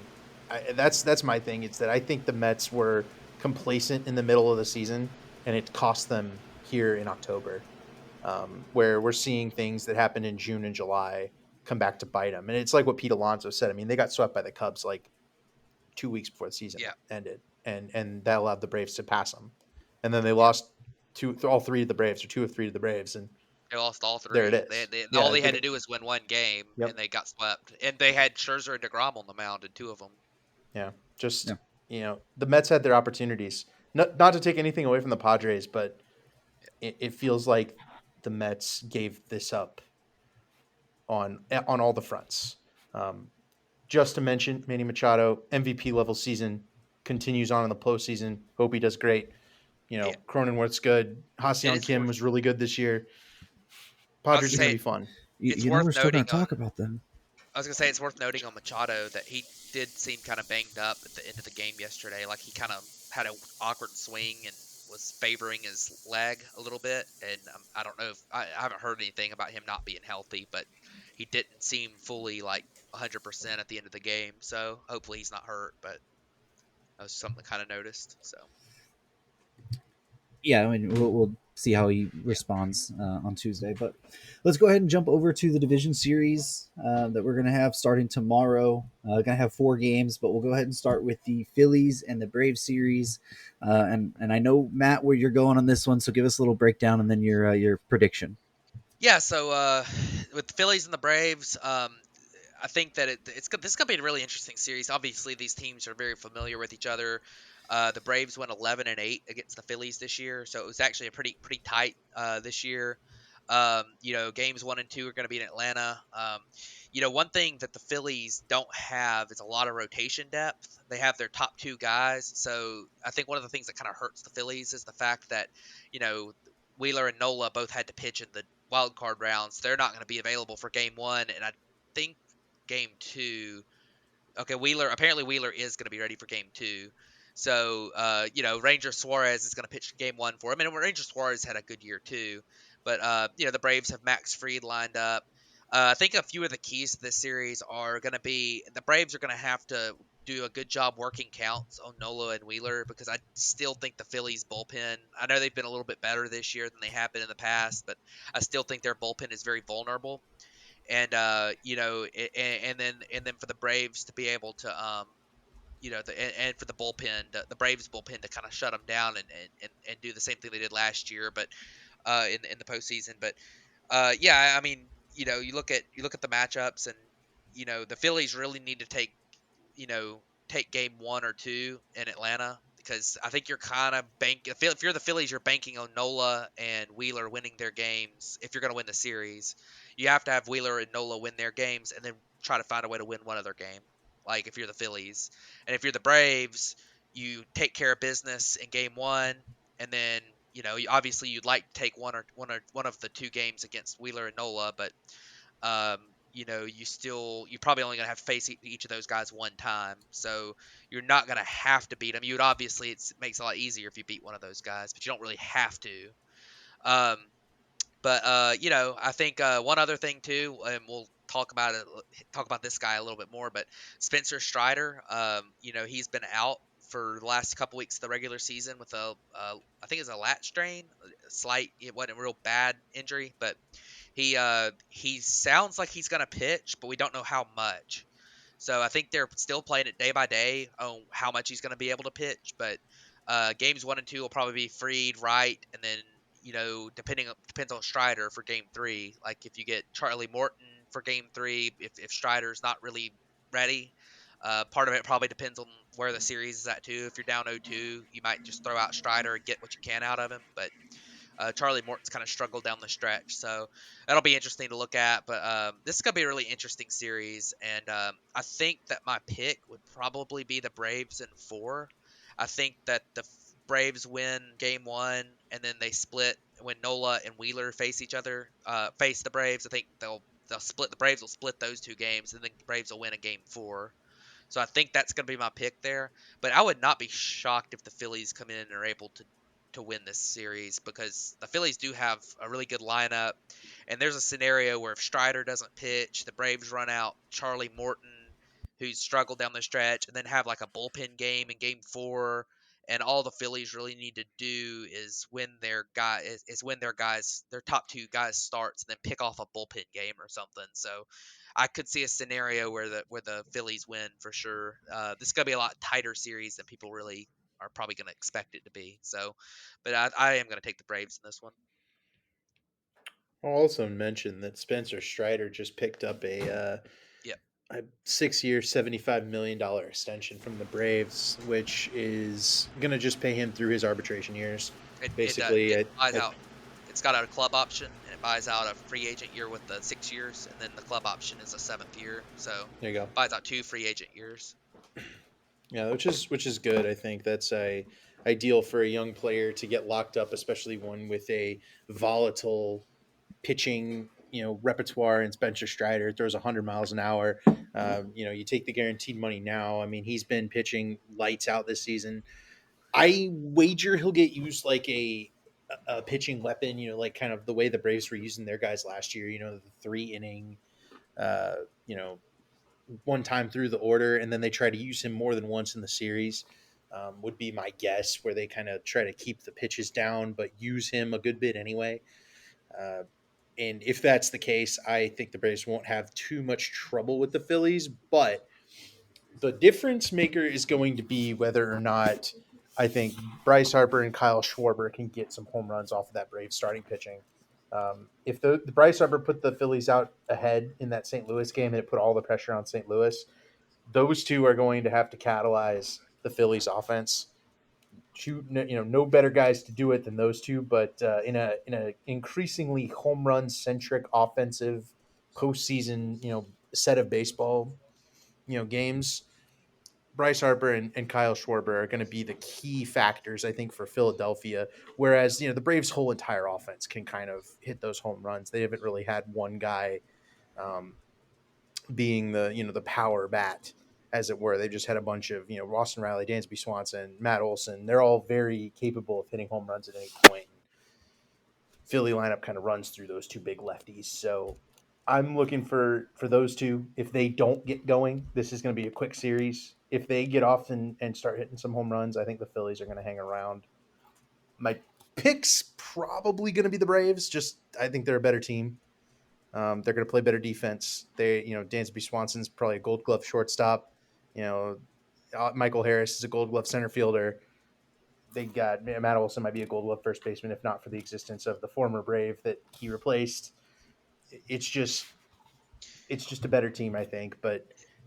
that's my thing. It's that I think the Mets were complacent in the middle of the season, and it cost them here in October, where we're seeing things that happened in June and July come back to bite them. And it's like what Pete Alonso said. I mean, they got swept by the Cubs like 2 weeks before the season yeah, ended, and that allowed the Braves to pass them. And then they yeah. lost all three of the Braves, or two of three to the Braves, and They lost all there it three. is. All Yeah, they had to do was win 1 game, yep. and they got swept. And they had Scherzer and Degrom on the mound in 2 of them. Yeah, just Yeah. the Mets had their opportunities. Not to take anything away from the Padres, but it feels like the Mets gave this up on all the fronts. Um, just to mention, Manny Machado MVP level season continues on in the postseason. Hope he does great. Yeah, Cronenworth's good. it Ha-Seong is Kim worth. was really good this year. I was Padres gonna are going say to be fun. it's You know, worth we're still noting going to on. talk about them. I was gonna say it's worth noting on Machado that he did seem kind of banged up at the end of the game yesterday. Like, he kind of had an awkward swing and was favoring his leg a little bit. And I don't know if I haven't heard anything about him not being healthy, but he didn't seem fully like 100% at the end of the game. So hopefully he's not hurt. But that was something I kind of noticed. So Yeah, I mean, we'll see how he responds on Tuesday. But let's go ahead and jump over to the division series that we're going to have starting tomorrow. Going to have 4 games, but we'll go ahead and start with the Phillies and the Braves series. And I know Matt where you're going on this one, so give us a little breakdown and then your prediction. Yeah, so with the Phillies and the Braves, I think that this is gonna be a really interesting series. Obviously, these teams are very familiar with each other. The Braves went 11-8 against the Phillies this year, so it was actually a pretty tight this year. Games 1 and 2 are going to be in Atlanta. One thing that the Phillies don't have is a lot of rotation depth. They have their top 2 guys, so I think one of the things that kind of hurts the Phillies is the fact that you know Wheeler and Nola both had to pitch in the wild card rounds. They're not going to be available for Game 1, and I think Game 2. Okay, Wheeler is going to be ready for Game 2. So, Ranger Suarez is going to pitch Game 1 for him. And Ranger Suarez had a good year too. But, the Braves have Max Fried lined up. I think a few of the keys to this series are going to be the Braves are going to have to do a good job working counts on Nola and Wheeler because I still think the Phillies bullpen. I know they've been a little bit better this year than they have been in the past, but I still think their bullpen is very vulnerable. And and then for the Braves to be able to and for the bullpen, the Braves bullpen to kind of shut them down and do the same thing they did last year, but in the postseason. But yeah, I mean, you look at the matchups, and the Phillies really need to take game 1 or 2 in Atlanta because I think you're kind of if you're the Phillies, you're banking on Nola and Wheeler winning their games. If you're going to win the series, you have to have Wheeler and Nola win their games and then try to find a way to win one other game. Like if you're the Phillies, and if you're the Braves, you take care of business in game 1, and then obviously you'd like to take one of the 2 games against Wheeler and Nola, but you probably only gonna have to face each of those guys one time, so you're not gonna have to beat them. You would obviously it makes it a lot easier if you beat one of those guys, but you don't really have to. Um, but I think one other thing too, and we'll talk about this guy a little bit more. But Spencer Strider, he's been out for the last couple weeks of the regular season with I think it's a lat strain, slight. It wasn't a real bad injury, but he sounds like he's gonna pitch, but we don't know how much. So I think they're still playing it day by day on how much he's going to be able to pitch. But games 1 and 2 will probably be Freed, right, and then depends on Strider for game 3. Like if you get Charlie Morton for game 3, if Strider's not really ready, part of it probably depends on where the series is at too. If you're down 0-2, you might just throw out Strider and get what you can out of him. But Charlie Morton's kind of struggled down the stretch, so that'll be interesting to look at. But this is gonna be a really interesting series, and I think that my pick would probably be the Braves in 4. I think that the Braves win Game 1, and then they split when Nola and Wheeler face the Braves. I think they'll split. The Braves will split those 2 games, and then the Braves will win a Game 4. So I think that's going to be my pick there. But I would not be shocked if the Phillies come in and are able to win this series because the Phillies do have a really good lineup. And there's a scenario where if Strider doesn't pitch, the Braves run out Charlie Morton, who's struggled down the stretch, and then have like a bullpen game in game 4. And all the Phillies really need to do is win their top 2 guys starts, and then pick off a bullpen game or something. So I could see a scenario where the Phillies win for sure. This is gonna be a lot tighter series than people really are probably gonna expect it to be. So, but I am gonna take the Braves in this one. I'll also mention that Spencer Strider just picked up Yep. a 6-year, $75 million extension from the Braves, which is going to just pay him through his arbitration years. Basically, It buys out. It's got a club option, and it buys out a free agent year with the 6 years, and then the club option is a 7th year. So there you go. buys out 2 free agent years. Yeah, which is good. I think that's a ideal for a young player to get locked up, especially one with a volatile pitching, repertoire. And Spencer Strider throws 100 miles an hour. You take the guaranteed money now. I mean, he's been pitching lights out this season. I wager he'll get used like a pitching weapon. Like kind of the way the Braves were using their guys last year. The 3 inning. Uh, you know, one time through the order, and then they try to use him more than once in the series. would be my guess, where they kind of try to keep the pitches down but use him a good bit anyway. Uh, and if that's the case, I think the Braves won't have too much trouble with the Phillies. But the difference maker is going to be whether or not I think Bryce Harper and Kyle Schwarber can get some home runs off of that Braves starting pitching. If the Bryce Harper put the Phillies out ahead in that St. Louis game and it put all the pressure on St. Louis, those two are going to have to catalyze the Phillies offense. No better guys to do it than those two. But in a increasingly home run centric offensive postseason set of baseball games, Bryce Harper and Kyle Schwarber are going to be the key factors, I think, for Philadelphia. Whereas the Braves' whole entire offense can kind of hit those home runs. They haven't really had one guy um, being the power bat, as it were. They've just had a bunch of Austin Riley, Dansby Swanson, Matt Olson. They're all very capable of hitting home runs at any point. Philly lineup kind of runs through those two big lefties. So I'm looking for those two. If they don't get going, this is going to be a quick series. If they get off and start hitting some home runs, I think the Phillies are going to hang around. My pick's probably going to be the Braves. Just I think they're a better team. They're going to play better defense. Dansby Swanson's probably a Gold Glove shortstop. Michael Harris is a Gold Glove center fielder. They got Matt Olson might be a Gold Glove first baseman if not for the existence of the former Brave that he replaced. It's just a better team, I think. But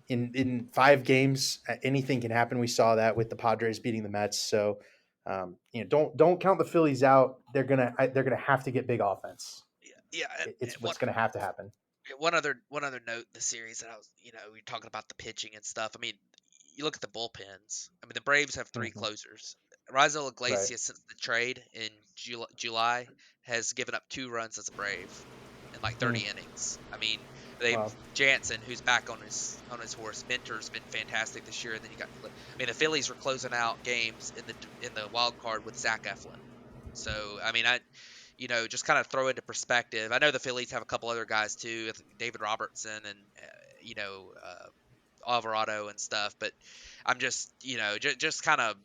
in 5 games, anything can happen. We saw that with the Padres beating the Mets. So don't count the Phillies out. They're gonna have to get big offense. Yeah, It's one what's gonna have to happen. one other note in the series that I was, we're talking about the pitching and stuff. I mean, you look at the bullpens. I mean, the Braves have three Mm-hmm. closers. Raisel Right. Iglesias, since the trade in July, has given up 2 runs as a Brave in like Mm. 30 innings. I mean, they've Wow. Jansen, who's back on his horse. Mentor's been fantastic this year, and then you got. I mean, the Phillies were closing out games in the wild card with Zach Eflin. So I mean, just kind of throw into perspective. I know the Phillies have a couple other guys too, David Robertson and you know Alvarado and stuff. But I'm just just kind of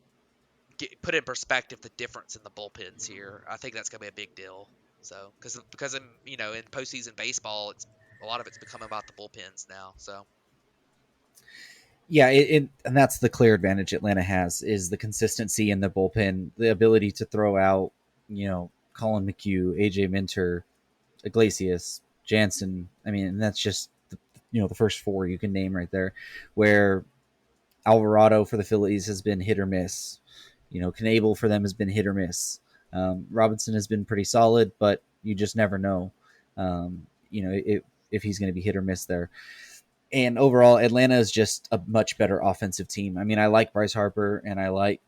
put in perspective the difference in the bullpens here. I think that's gonna be a big deal. So because in postseason baseball, it's a lot of it's become about the bullpens now. So Yeah, and that's the clear advantage Atlanta has is the consistency in the bullpen, the ability to throw out, Colin McHugh, AJ Minter, Iglesias, Jansen. I mean, and that's just the first four you can name right there. Where Alvarado for the Phillies has been hit or miss. Knable for them has been hit or miss. Robinson has been pretty solid, but you just never know. If he's going to be hit or miss there. And overall, Atlanta is just a much better offensive team. I mean, I like Bryce Harper and I like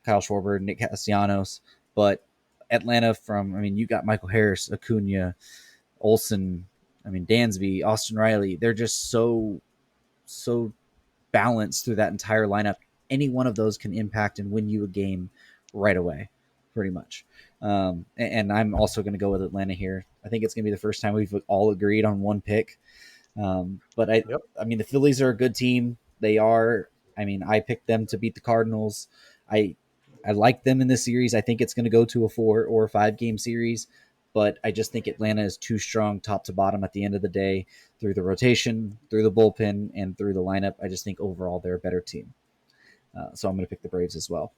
Kyle Schwarber, Nick Castellanos, but Atlanta you got Michael Harris, Acuna, Olson, Dansby, Austin Riley. They're just so balanced through that entire lineup. Any one of those can impact and win you a game right away, pretty much. And I'm also going to go with Atlanta here. I think it's going to be the first time we've all agreed on one pick. But Yep. the Phillies are a good team. They are. I picked them to beat the Cardinals. I I like them in this series. I think it's going to go to a 4 or 5 game series, but I just think Atlanta is too strong top to bottom at the end of the day through the rotation, through the bullpen, and through the lineup. I just think overall they're a better team. So I'm going to pick the Braves as well.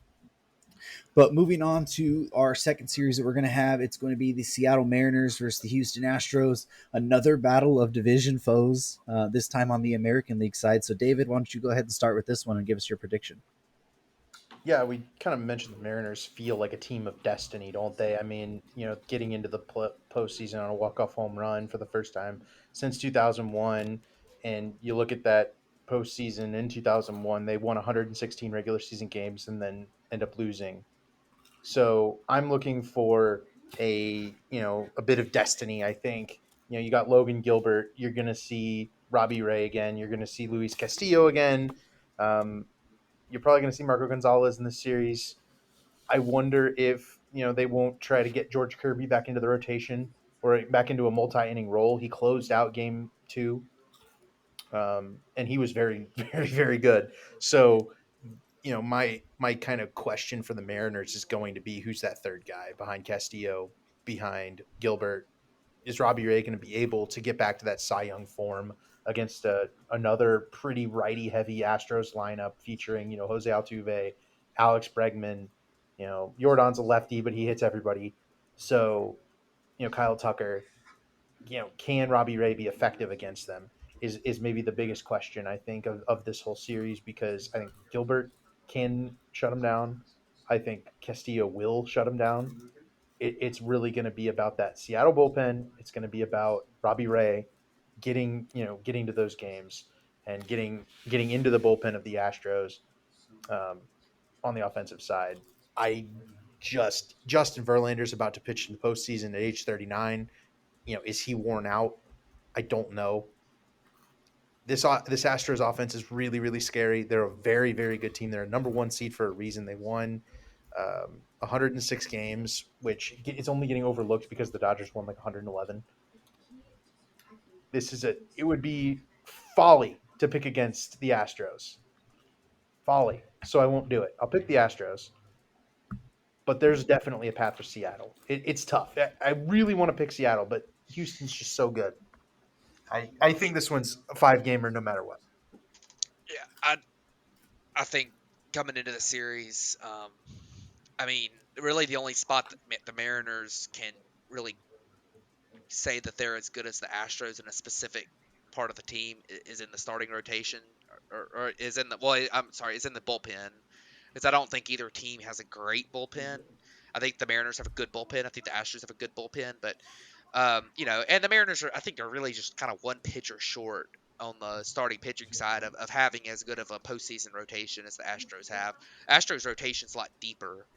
But moving on to our second series that we're going to have, it's going to be the Seattle Mariners versus the Houston Astros. Another battle of division foes, this time on the American League side. So, David, why don't you go ahead and start with this one and give us your prediction? Yeah, we kind of mentioned the Mariners feel like a team of destiny, don't they? I mean, getting into the postseason on a walk-off home run for the first time since 2001, and you look at that postseason in 2001, they won 116 regular season games and then end up losing. So I'm looking for a bit of destiny. I think you got Logan Gilbert. You're going to see Robbie Ray again. You're going to see Luis Castillo again. Um, you're probably going to see Marco Gonzalez in this series. I wonder if they won't try to get George Kirby back into the rotation or back into a multi-inning role. He closed out game 2, and he was very, very, very good. So my kind of question for the Mariners is going to be who's that third guy behind Castillo, behind Gilbert. Is Robbie Ray going to be able to get back to that Cy Young form against another pretty righty heavy Astros lineup featuring Jose Altuve, Alex Bregman, Jordan's a lefty but he hits everybody. So Kyle Tucker, can Robbie Ray be effective against them? Is maybe the biggest question I think of this whole series, because I think Gilbert can shut him down. I think Castillo will shut him down. It's really going to be about that Seattle bullpen. It's going to be about Robbie Ray getting to those games and getting into the bullpen of the Astros um, on the offensive side. I Justin Verlander's about to pitch in the postseason at age 39. Is he worn out? I don't know. This Astros offense is really really scary. They're a very very good team. They're a number one seed for a reason. They won 106 games, which it's only getting overlooked because the Dodgers won like 111. It would be folly to pick against the Astros. Folly. So I won't do it. I'll pick the Astros, but there's definitely a path for Seattle. It's tough. I really want to pick Seattle, but Houston's just so good. I think this one's a 5-gamer no matter what. Yeah, I think coming into the series, I mean, really the only spot that the Mariners can really say that they're as good as the Astros in a specific part of the team is in the starting rotation, or is in the I'm sorry, is in the bullpen, because I don't think either team has a great bullpen. I think the Mariners have a good bullpen. I think the Astros have a good bullpen, but and the Mariners I think are really just kind of one pitcher short on the starting pitching side of having as good of a postseason rotation as the Astros have. Astros rotation's a lot deeper,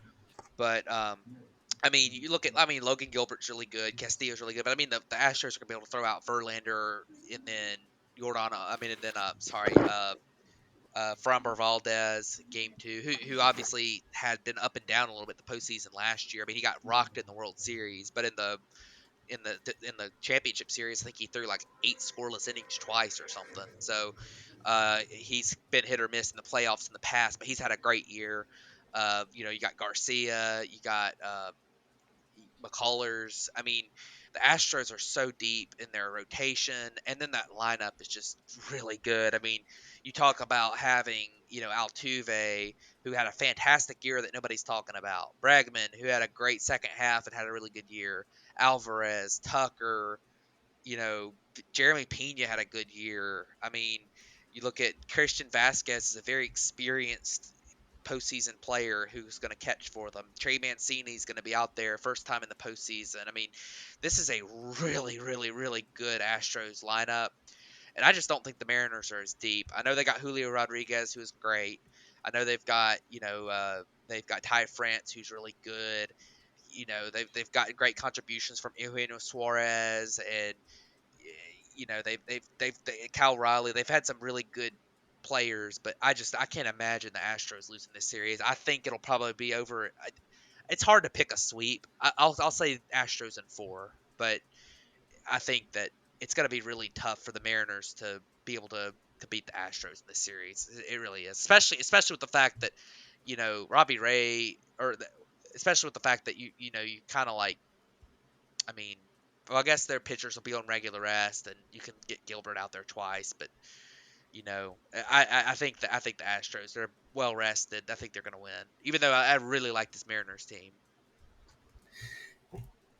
but I mean, you look at, I mean, Logan Gilbert's really good, Castillo's really good, but I mean, the Astros are gonna be able to throw out Verlander and then Jordan. I mean, and then Framber Valdez game two, who obviously had been up and down a little bit the postseason last year. I mean, he got rocked in the World Series, but in the championship series, I think he threw like 8 scoreless innings twice or something. So he's been hit or miss in the playoffs in the past, but he's had a great year. You got Garcia, you got McCullers. I mean, the Astros are so deep in their rotation, and then that lineup is just really good. I mean, you talk about having Altuve, who had a fantastic year that nobody's talking about, Bregman, who had a great second half and had a really good year, Alvarez, Tucker, you know, Jeremy Pena had a good year. I mean, you look at Christian Vasquez is a very experienced postseason player who's going to catch for them. Trey Mancini is going to be out there first time in the postseason. I mean, this is a really, really, really good Astros lineup, and I just don't think the Mariners are as deep. I know they got Julio Rodriguez, who is great. I know they've got Ty France, who's really good. They've got great contributions from Eugenio Suarez and Cal Riley. They've had some really good players, but I can't imagine the Astros losing this series. I think it'll probably be over. It's hard to pick a sweep. I'll say Astros in four, but I think that it's going to be really tough for the Mariners to be able to beat the Astros in this series. It really is, especially with the fact that Robbie Ray, especially with the fact that you kind of like, I mean, well, I guess their pitchers will be on regular rest, and you can get Gilbert out there twice. But I think the Astros, they're well rested. I think they're going to win, even though I really like this Mariners team.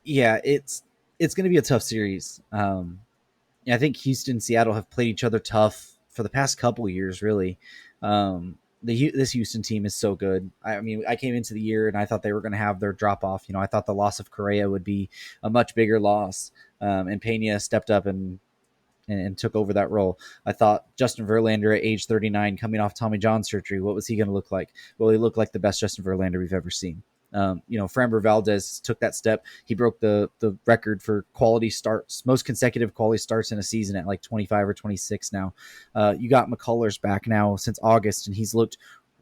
Yeah, it's going to be a tough series. I think Houston and Seattle have played each other tough for the past couple years, really. This Houston team is so good. I mean, I came into the year and I thought they were going to have their drop off. I thought the loss of Correa would be a much bigger loss, and Pena stepped up and took over that role. I thought Justin Verlander at age 39, coming off Tommy John surgery, what was he going to look like? Well, he looked like the best Justin Verlander we've ever seen. Framber Valdez took that step. He broke the record for quality starts, most consecutive quality starts in a season at like 25 or 26 now. You got McCullers back now since August, and he's looked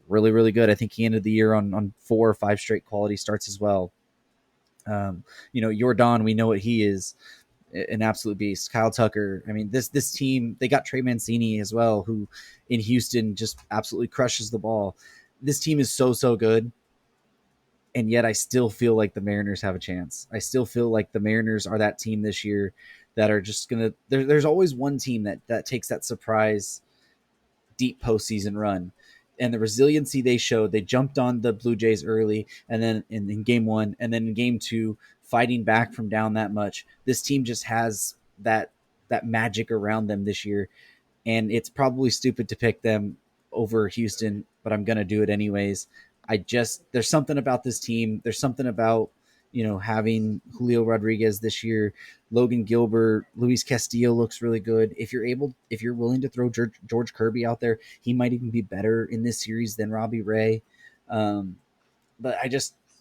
really, really good. I think he ended the year on 4 or 5 straight quality starts as well. Jordan, we know what he is, an absolute beast. Kyle Tucker. I mean, this team, they got Trey Mancini as well, who in Houston just absolutely crushes the ball. this team is so good, and yet I still feel like the Mariners have a chance. I still feel like the Mariners are that team this year that are just gonna. There's always one team that takes that surprise deep postseason run. And the resiliency they showed, they jumped on the Blue Jays early, and then in game one, and then in game two, fighting back from down that much. This team just has that magic around them this year, and it's probably stupid to pick them over Houston, but I'm gonna do it anyways. I just there's something about this team. There's something about having Julio Rodriguez this year, Logan Gilbert, Luis Castillo looks really good. If you're willing to throw George Kirby out there, he might even be better in this series than Robbie Ray. Um, but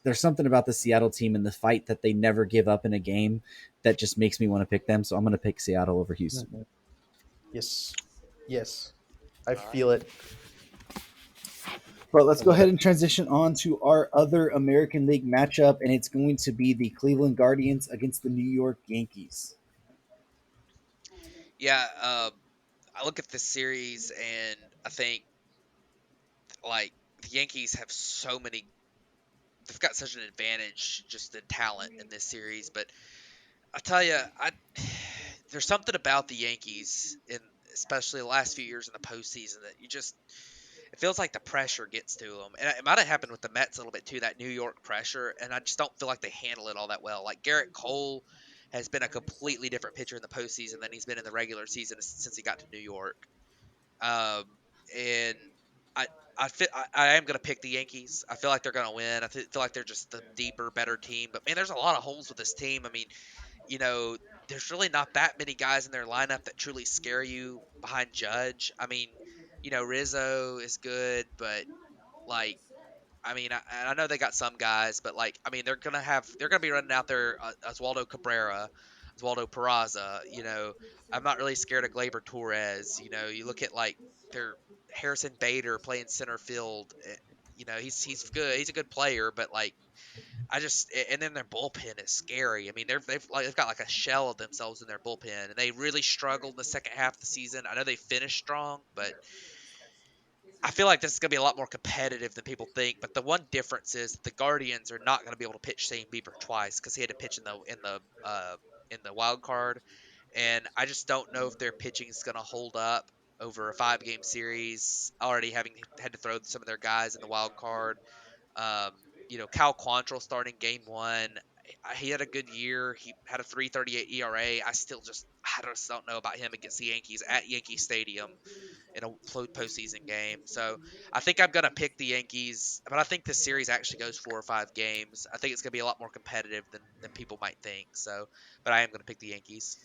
there's something about the Seattle team and the fight that they never give up in a game that just makes me want to pick them. So I'm going to pick Seattle over Houston. Mhm. Yes, yes, I All right. feel it. But let's I go love ahead it. and transition on to our other American League matchup, and it's going to be the Cleveland Guardians against the New York Yankees. Yeah, I look at this series and I think like the Yankees have so many. They've got such an advantage just in talent in this series, but I tell you, I there's something about the Yankees in especially the last few years in the postseason that you just it feels like the pressure gets to them, and it might have happened with the Mets a little bit too, that New York pressure, and I just don't feel like they handle it all that well. Like Garrett Cole has been a completely different pitcher in the postseason than he's been in the regular season since he got to New York. Um, and I I am going to pick the Yankees. I feel like they're going to win. Feel like they're just the deeper, better team. But man, there's a lot of holes with this team. I mean, you know, there's really not that many guys in their lineup that truly scare you behind Judge. I mean, Rizzo is good, but like, I mean, I know they got some guys, but like, I mean, they're gonna be running out there Oswaldo Cabrera, Oswaldo Peraza. I'm not really scared of Glaber Torres. You look at like their Harrison Bader playing center field. He's good. He's a good player, but like and then their bullpen is scary. I mean, they've got like a shell of themselves in their bullpen, and they really struggled in the second half of the season. I know they finished strong, but I feel like this is going to be a lot more competitive than people think. But the one difference is that the Guardians are not going to be able to pitch Shane Bieber twice because he had to pitch in the wild card, and I just don't know if their pitching is going to hold up over a 5 game series. Already having had to throw some of their guys in the wild card. Um, Cal Quantrill starting game one. He had a good year. He had a 3.38 ERA. I just don't know about him against the Yankees at Yankee Stadium in a postseason game. So I think I'm gonna pick the Yankees, but I think this series actually goes 4 or 5 games. I think it's gonna be a lot more competitive than people might think. So, but I am gonna pick the Yankees.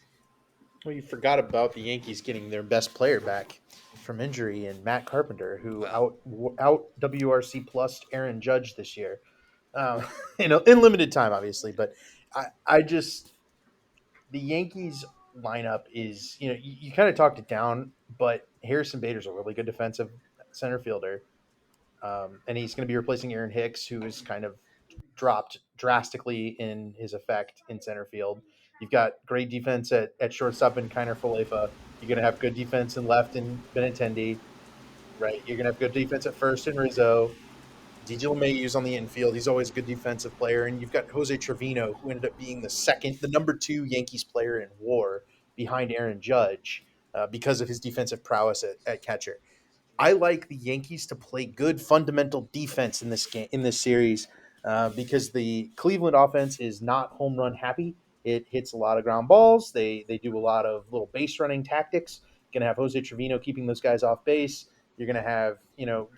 Well, you forgot about the Yankees getting their best player back from injury and Matt Carpenter, who Well, out WRC plus Aaron Judge this year. In limited time, obviously, but I just the Yankees lineup is you kind of talked it down, but Harrison Bader's a really good defensive center fielder, and he's going to be replacing Aaron Hicks, who is kind of dropped drastically in his effect in center field. You've got great defense at shortstop in Kiner Falefa. You're going to have good defense in left in Benintendi, right? You're going to have good defense at first in Rizzo. DJ LeMahieu's on the infield. He's always a good defensive player. And you've got Jose Trevino, who ended up being the number two Yankees player in WAR behind Aaron Judge because of his defensive prowess at catcher. I like the Yankees to play good fundamental defense in this game in this series because the Cleveland offense is not home run happy. It hits a lot of ground balls. They do a lot of little base running tactics. Going to have Jose Trevino keeping those guys off base. You're going to have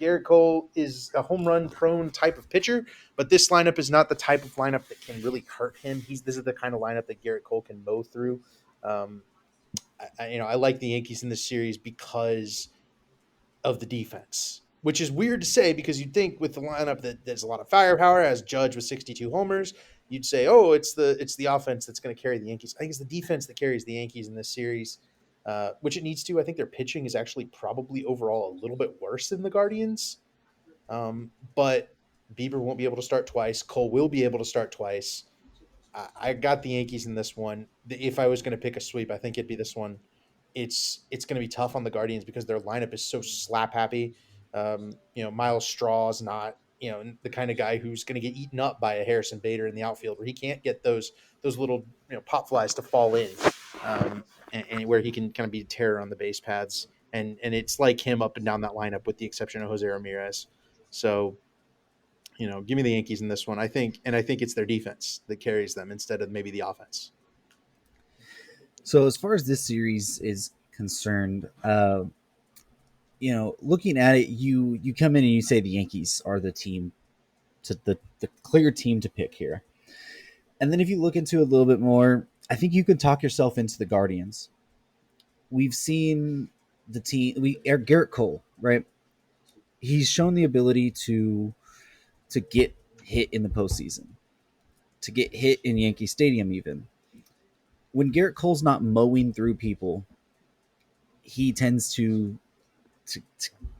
Garrett Cole is a home run prone type of pitcher, but this lineup is not the type of lineup that can really hurt him. This is the kind of lineup that Garrett Cole can mow through. Um, I like the Yankees in this series because of the defense, which is weird to say because you'd think with the lineup that there's a lot of firepower, as Judge with 62 homers, you'd say, oh, it's the offense that's going to carry the Yankees. I think it's the defense that carries the Yankees in this series, which it needs to. I think their pitching is actually probably overall a little bit worse than the Guardians, but Bieber won't be able to start twice. Cole will be able to start twice. I got the Yankees in this one. If I was going to pick a sweep, I think it'd be this one. It's going to be tough on the Guardians because their lineup is so slap happy. Miles Straw is not the kind of guy who's going to get eaten up by a Harrison Bader in the outfield, where he can't get those little pop flies to fall in, and where he can kind of be a terror on the base paths. And it's like him up and down that lineup, with the exception of Jose Ramirez. So give me the Yankees in this one. I think it's their defense that carries them instead of maybe the offense. So as far as this series is concerned, looking at it, you come in and you say the Yankees are the team to the clear team to pick here. And then if you look into it a little bit more, I think you could talk yourself into the Guardians. We've seen the team. Garrett Cole, right? He's shown the ability to get hit in the postseason, to get hit in Yankee Stadium. Even when Garrett Cole's not mowing through people, he tends to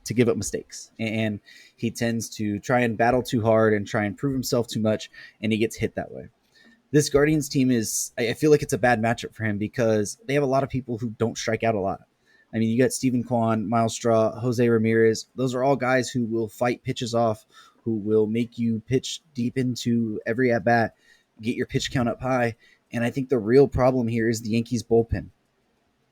to give up mistakes, and he tends to try and battle too hard and try and prove himself too much, and he gets hit that way. This Guardians team I feel like it's a bad matchup for him because they have a lot of people who don't strike out a lot. I mean, you got Stephen Kwan, Miles Straw, Jose Ramirez. Those are all guys who will fight pitches off, who will make you pitch deep into every at bat, get your pitch count up high. And I think the real problem here is the Yankees bullpen.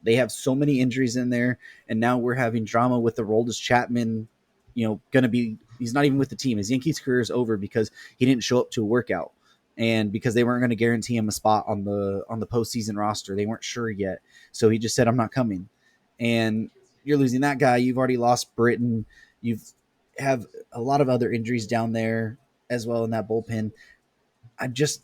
They have so many injuries in there, and now we're having drama with the Roldis Chapman. Going to be he's not even with the team. His Yankees career is over because he didn't show up to a workout, and because they weren't going to guarantee him a spot on the postseason roster. They weren't sure yet, so he just said, "I'm not coming." And you're losing that guy. You've already lost Britton. You've have a lot of other injuries down there as well in that bullpen. I just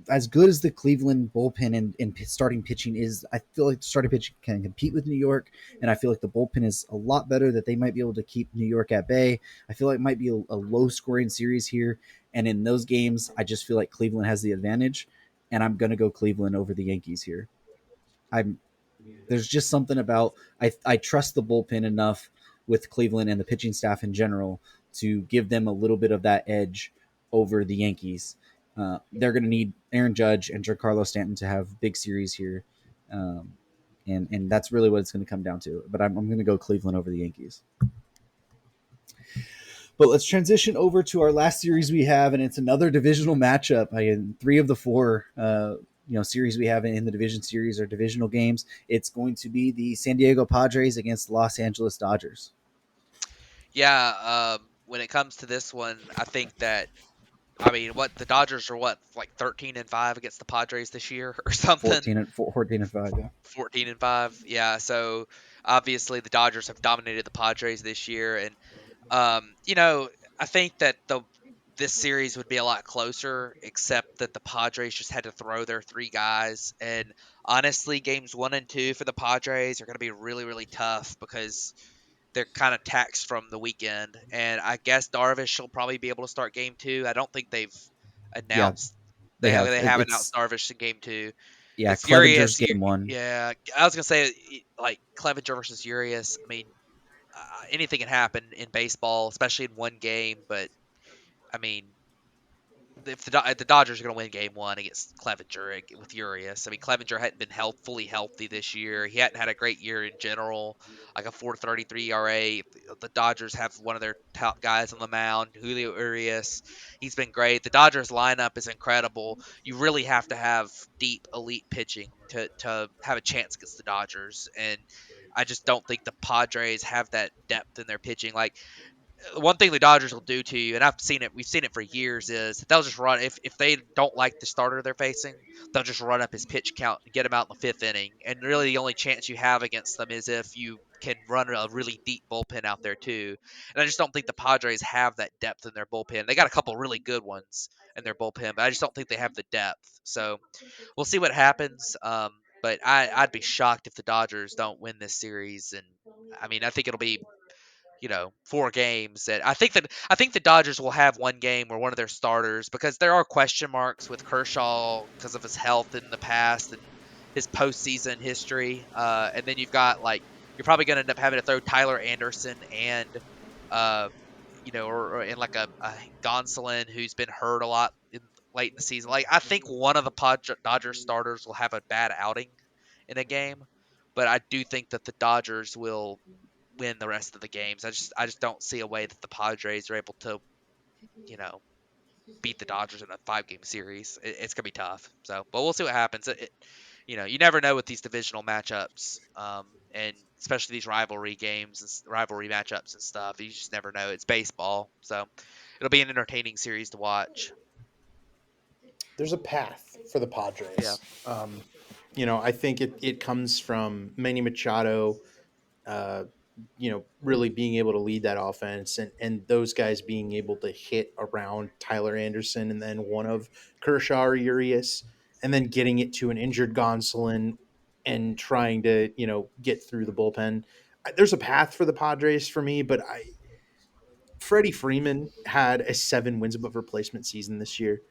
as good as the Cleveland bullpen and starting pitching is, I feel like the starting pitching can compete with New York, and I feel like the bullpen is a lot better, that they might be able to keep New York at bay. I feel like it might be a low-scoring series here, and in those games, I just feel like Cleveland has the advantage, and I'm going to go Cleveland over the Yankees here. I'm There's just something about I trust the bullpen enough with Cleveland and the pitching staff in general to give them a little bit of that edge over the Yankees. They're going to need Aaron Judge and Giancarlo Stanton to have big series here, um, and that's really what it's going to come down to. But I'm going to go Cleveland over the Yankees. But let's transition over to our last series we have, and it's another divisional matchup. Three of the four series we have in the division series are divisional games. It's going to be the San Diego Padres against the Los Angeles Dodgers. Yeah, when it comes to this one, I think that what the Dodgers are like 13-5 against the Padres this year or something. 14 and 5. Yeah. 14-5. Yeah, so obviously the Dodgers have dominated the Padres this year, and I think that this series would be a lot closer, except that the Padres just had to throw their three guys. And honestly, games 1 and 2 for the Padres are going to be really, really tough because they're kind of taxed from the weekend. And I guess Darvish will probably be able to start game 2. I don't think they've Yeah, announced they have. they have announced It's Darvish in game 2. Yeah, Because Clevenger's Urias, game 1. yeah, I was gonna say like Clevenger versus Urias. I mean, anything can happen in baseball, especially in one game. But I mean, if the Dodgers are going to win game 1 against Clevenger with Urias. I mean, Clevenger hadn't been fully healthy this year. He hadn't had a great year in general, like a 4.33 ERA. The Dodgers have one of their top guys on the mound, Julio Urias. He's been great. The Dodgers lineup is incredible. You really have to have deep elite pitching to have a chance against the Dodgers. And I just don't think the Padres have that depth in their pitching. Like, one thing the Dodgers will do to you, and we've seen it for years, is they'll just run if they don't like the starter they're facing, they'll just run up his pitch count and get him out in the fifth inning. And really, the only chance you have against them is if you can run a really deep bullpen out there too. And I just don't think the Padres have that depth in their bullpen. They got a couple really good ones in their bullpen, but I just don't think they have the depth. So we'll see what happens. But I'd be shocked if the Dodgers don't win this series. And I mean, I think it'll be 4 games. That I think the Dodgers will have one game where one of their starters, because there are question marks with Kershaw because of his health in the past and his postseason history. And then you're probably going to end up having to throw Tyler Anderson and uh or in like a Gonsolin who's been hurt a lot late in the season. Like, I think one of the Dodgers starters will have a bad outing in a game, but I do think that the Dodgers will win the rest of the games. I just don't see a way that the Padres are able to, you know, beat the Dodgers in a 5 game series. It's gonna be tough. So, but we'll see what happens. You never know with these divisional matchups, and especially these rivalry games and rivalry matchups and stuff. You just never know. It's baseball, so it'll be an entertaining series to watch. There's a path for the Yeah. Padres. I think it comes from Manny Machado, uh, really being able to lead that offense, and those guys being able to hit around Tyler Anderson and then one of Kershaw or Urias, and then getting it to an injured Gonsolin and trying to, get through the bullpen. There's a path for the Padres for me, but Freddie Freeman had a 7 wins above replacement season this year.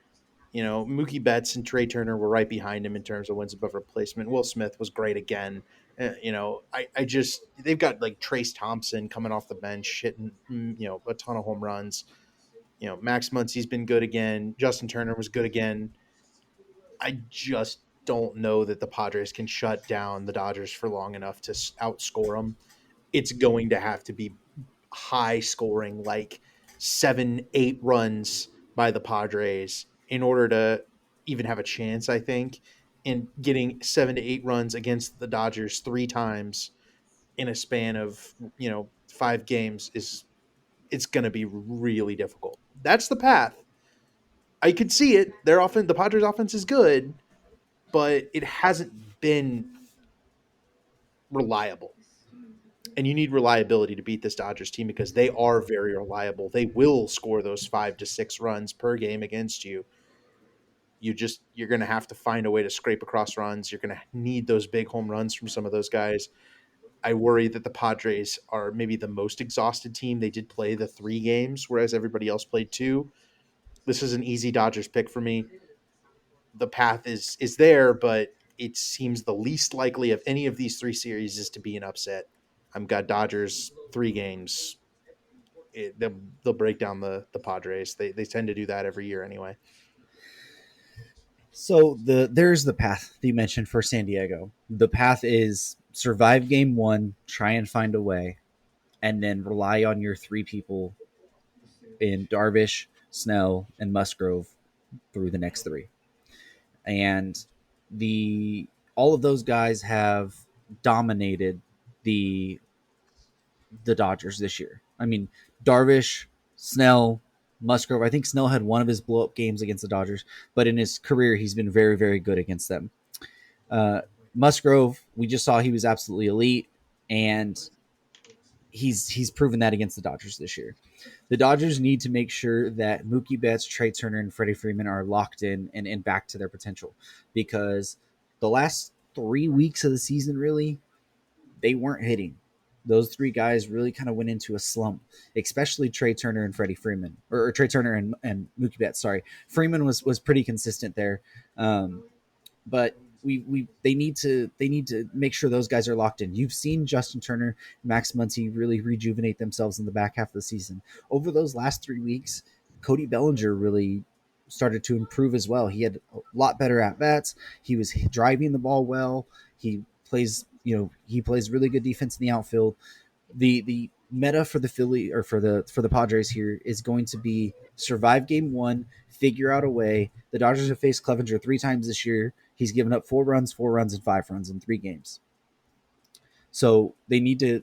Mookie Betts and Trey Turner were right behind him in terms of wins above replacement. Will Smith was great again. I just they've got like Trace Thompson coming off the bench hitting a ton of home runs. Max Muncy's been good again. Justin Turner was good again. I just don't know that the Padres can shut down the Dodgers for long enough to outscore them. It's going to have to be high scoring, like 7, 8 runs by the Padres in order to even have a chance, I think. And getting 7 to 8 runs against the Dodgers 3 times in a span of, 5 games is it's going to be really difficult. That's the path. I could see it. The Padres offense is good, but it hasn't been reliable. And you need reliability to beat this Dodgers team because they are very reliable. They will score those 5 to 6 runs per game against you. You're going to have to find a way to scrape across runs. You're going to need those big home runs from some of those guys. I worry that the Padres are maybe the most exhausted team. They did play the 3 games, whereas everybody else played 2. This is an easy Dodgers pick for me. The path is there, but it seems the least likely of any of these 3 series is to be an upset. I've got Dodgers 3 games. They'll break down the Padres. They tend to do that every year anyway. So there's the path that you mentioned for San Diego. The path is survive game one, try and find a way, and then rely on your 3 people in Darvish, Snell, and Musgrove through the next 3. And the all of those guys have dominated the the Dodgers this year. I mean, Darvish, Snell, Musgrove. I think Snell had one of his blow up games against the Dodgers, but in his career, he's been very, very good against them. Uh, Musgrove, we just saw he was absolutely elite, and he's proven that against the Dodgers this year. The Dodgers need to make sure that Mookie Betts, Trey Turner, and Freddie Freeman are locked in and back to their potential, because the last 3 weeks of the season, really, they weren't hitting. Those 3 guys really kind of went into a slump, especially Trey Turner and Freddie Freeman, or Trey Turner and Mookie Betts. Sorry, Freeman was pretty consistent there, but we they need to make sure those guys are locked in. You've seen Justin Turner, Max Muncy really rejuvenate themselves in the back half of the season. Over those last 3 weeks, Cody Bellinger really started to improve as well. He had a lot better at bats. He was driving the ball well. He plays really good defense in the outfield. The meta for the Philly, or for the Padres here, is going to be survive game one, figure out a way. The Dodgers have faced Clevenger 3 times this year. He's given up 4 runs, and 5 runs in 3 games. So they need to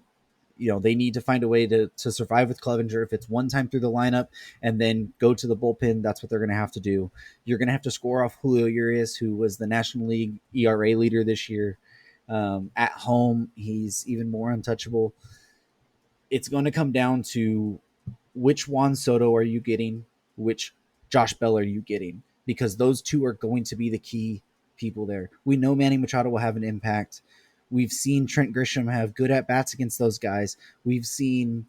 find a way to survive with Clevenger. If it's one time through the lineup and then go to the bullpen, that's what they're going to have to do. You're going to have to score off Julio Urias, who was the National League ERA leader this year. At home, he's even more untouchable. It's going to come down to which Juan Soto are you getting, which Josh Bell are you getting, because those 2 are going to be the key people there. We know Manny Machado will have an impact. We've seen Trent Grisham have good at bats against those guys. We've seen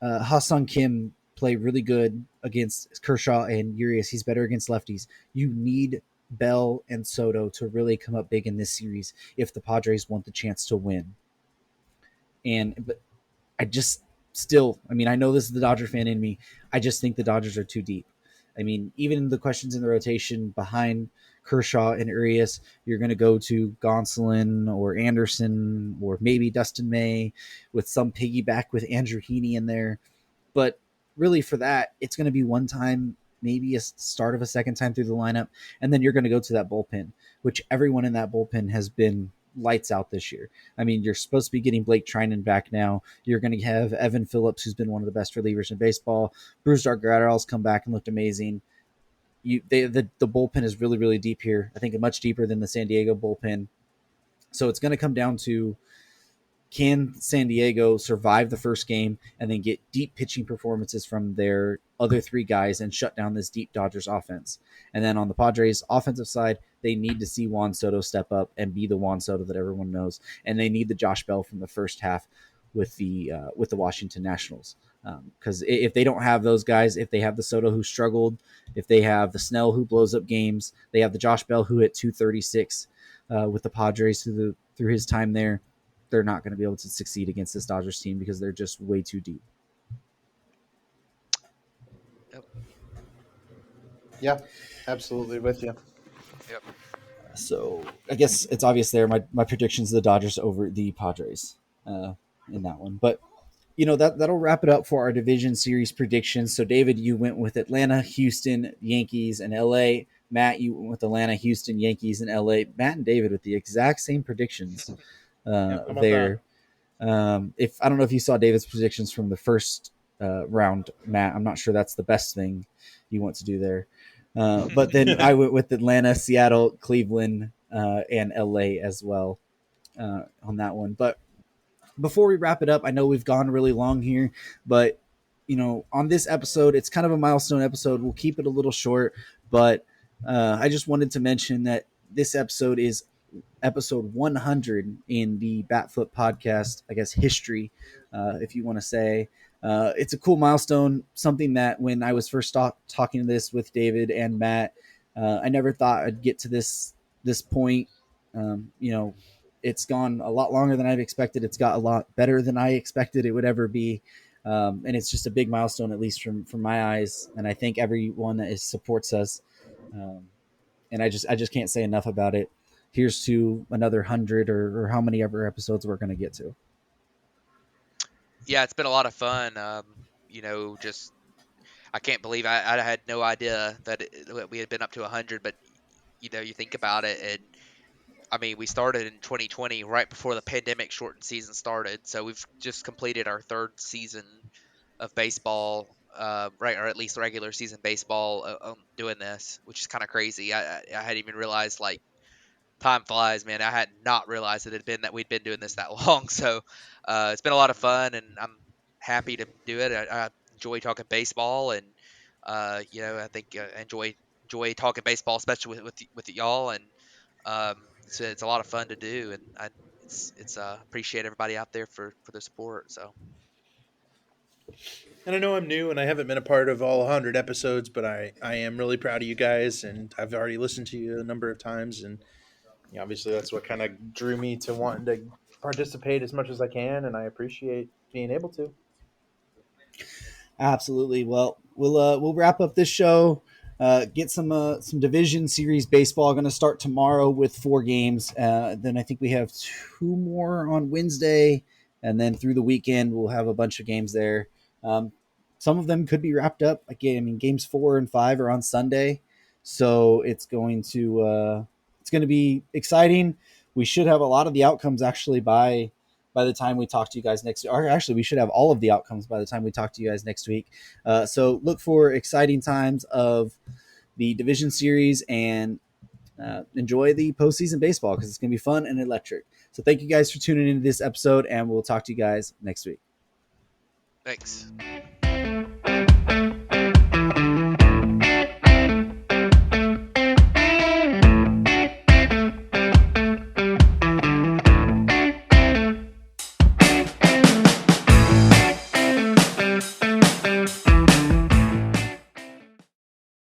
Ha-Sung Kim play really good against Kershaw and Urias. He's better against lefties. You need Bell and Soto to really come up big in this series if the Padres want the chance to win. But I just still, I mean, I know this is the Dodger fan in me. I just think the Dodgers are too deep. I mean, even the questions in the rotation behind Kershaw and Urias, you're going to go to Gonsolin or Anderson or maybe Dustin May with some piggyback with Andrew Heaney in there. But really, for that, it's going to be one time, maybe a start of a second time through the lineup, and then you're going to go to that bullpen, which everyone in that bullpen has been lights out this year. I mean, you're supposed to be getting Blake Trinan back now. You're going to have Evan Phillips, who's been one of the best relievers in baseball. Bruce Dark-Gratterall's come back and looked amazing. The bullpen is really, really deep here. I think much deeper than the San Diego bullpen. So it's going to come down to, can San Diego survive the first game and then get deep pitching performances from their other three guys and shut down this deep Dodgers offense? And then on the Padres offensive side, they need to see Juan Soto step up and be the Juan Soto that everyone knows, and they need the Josh Bell from the first half with the Washington Nationals. Because if they don't have those guys, if they have the Soto who struggled, if they have the Snell who blows up games, they have the Josh Bell who hit 236 with the Padres through his time there, they're not going to be able to succeed against this Dodgers team because they're just way too deep. Yep. Yeah, absolutely with you. Yep. So I guess it's obvious there. My predictions: the Dodgers over the Padres in that one. But that'll wrap it up for our division series predictions. So David, you went with Atlanta, Houston, Yankees, and LA. Matt, you went with Atlanta, Houston, Yankees, and LA. Matt and David with the exact same predictions Yeah, how about that? there. If I don't know if you saw David's predictions from the first round, Matt, I'm not sure that's the best thing you want to do there. But then I went with Atlanta, Seattle, Cleveland, and LA as well on that one. But before we wrap it up, I know we've gone really long here, but on this episode, it's kind of a milestone episode. We'll keep it a little short, but I just wanted to mention that this episode is episode 100 in the Batfoot podcast, I guess, history, if you want to say. It's a cool milestone, something that when I was first talking to this with David and Matt, I never thought I'd get to this point. It's gone a lot longer than I've expected. It's got a lot better than I expected it would ever be. And it's just a big milestone, at least from my eyes. And I thank everyone that supports us. And I just can't say enough about it. Here's to another 100 or how many ever episodes we're going to get to. Yeah, it's been a lot of fun. Just I can't believe I had no idea that we had been up to 100. But you think about it, and I mean, we started in 2020, right before the pandemic shortened season started. So we've just completed our third season of baseball, right, or at least regular season baseball, doing this, which is kind of crazy. I hadn't even realized, like, time flies, man. I had not realized that we'd been doing this that long. So it's been a lot of fun, and I'm happy to do it. I enjoy talking baseball, and I think enjoy talking baseball, especially with y'all, and it's a lot of fun to do, and it's appreciate everybody out there for the support. So And I know I'm new and I haven't been a part of all 100 episodes, but I am really proud of you guys, and I've already listened to you a number of times, and obviously that's what kind of drew me to wanting to participate as much as I can, and I appreciate being able to. Absolutely. Well, we'll wrap up this show. Get some division series baseball. Going to start tomorrow with 4 games. Then I think we have 2 more on Wednesday, and then through the weekend we'll have a bunch of games there. Some of them could be wrapped up. Again, I mean, games 4 and 5 are on Sunday, so it's going to be exciting. We should have a lot of the outcomes actually by the time we talk to you guys next week. Or actually, we should have all of the outcomes by the time we talk to you guys next week. So look for exciting times of the division series and enjoy the postseason baseball because it's going to be fun and electric. So thank you guys for tuning into this episode, and we'll talk to you guys next week. thanks.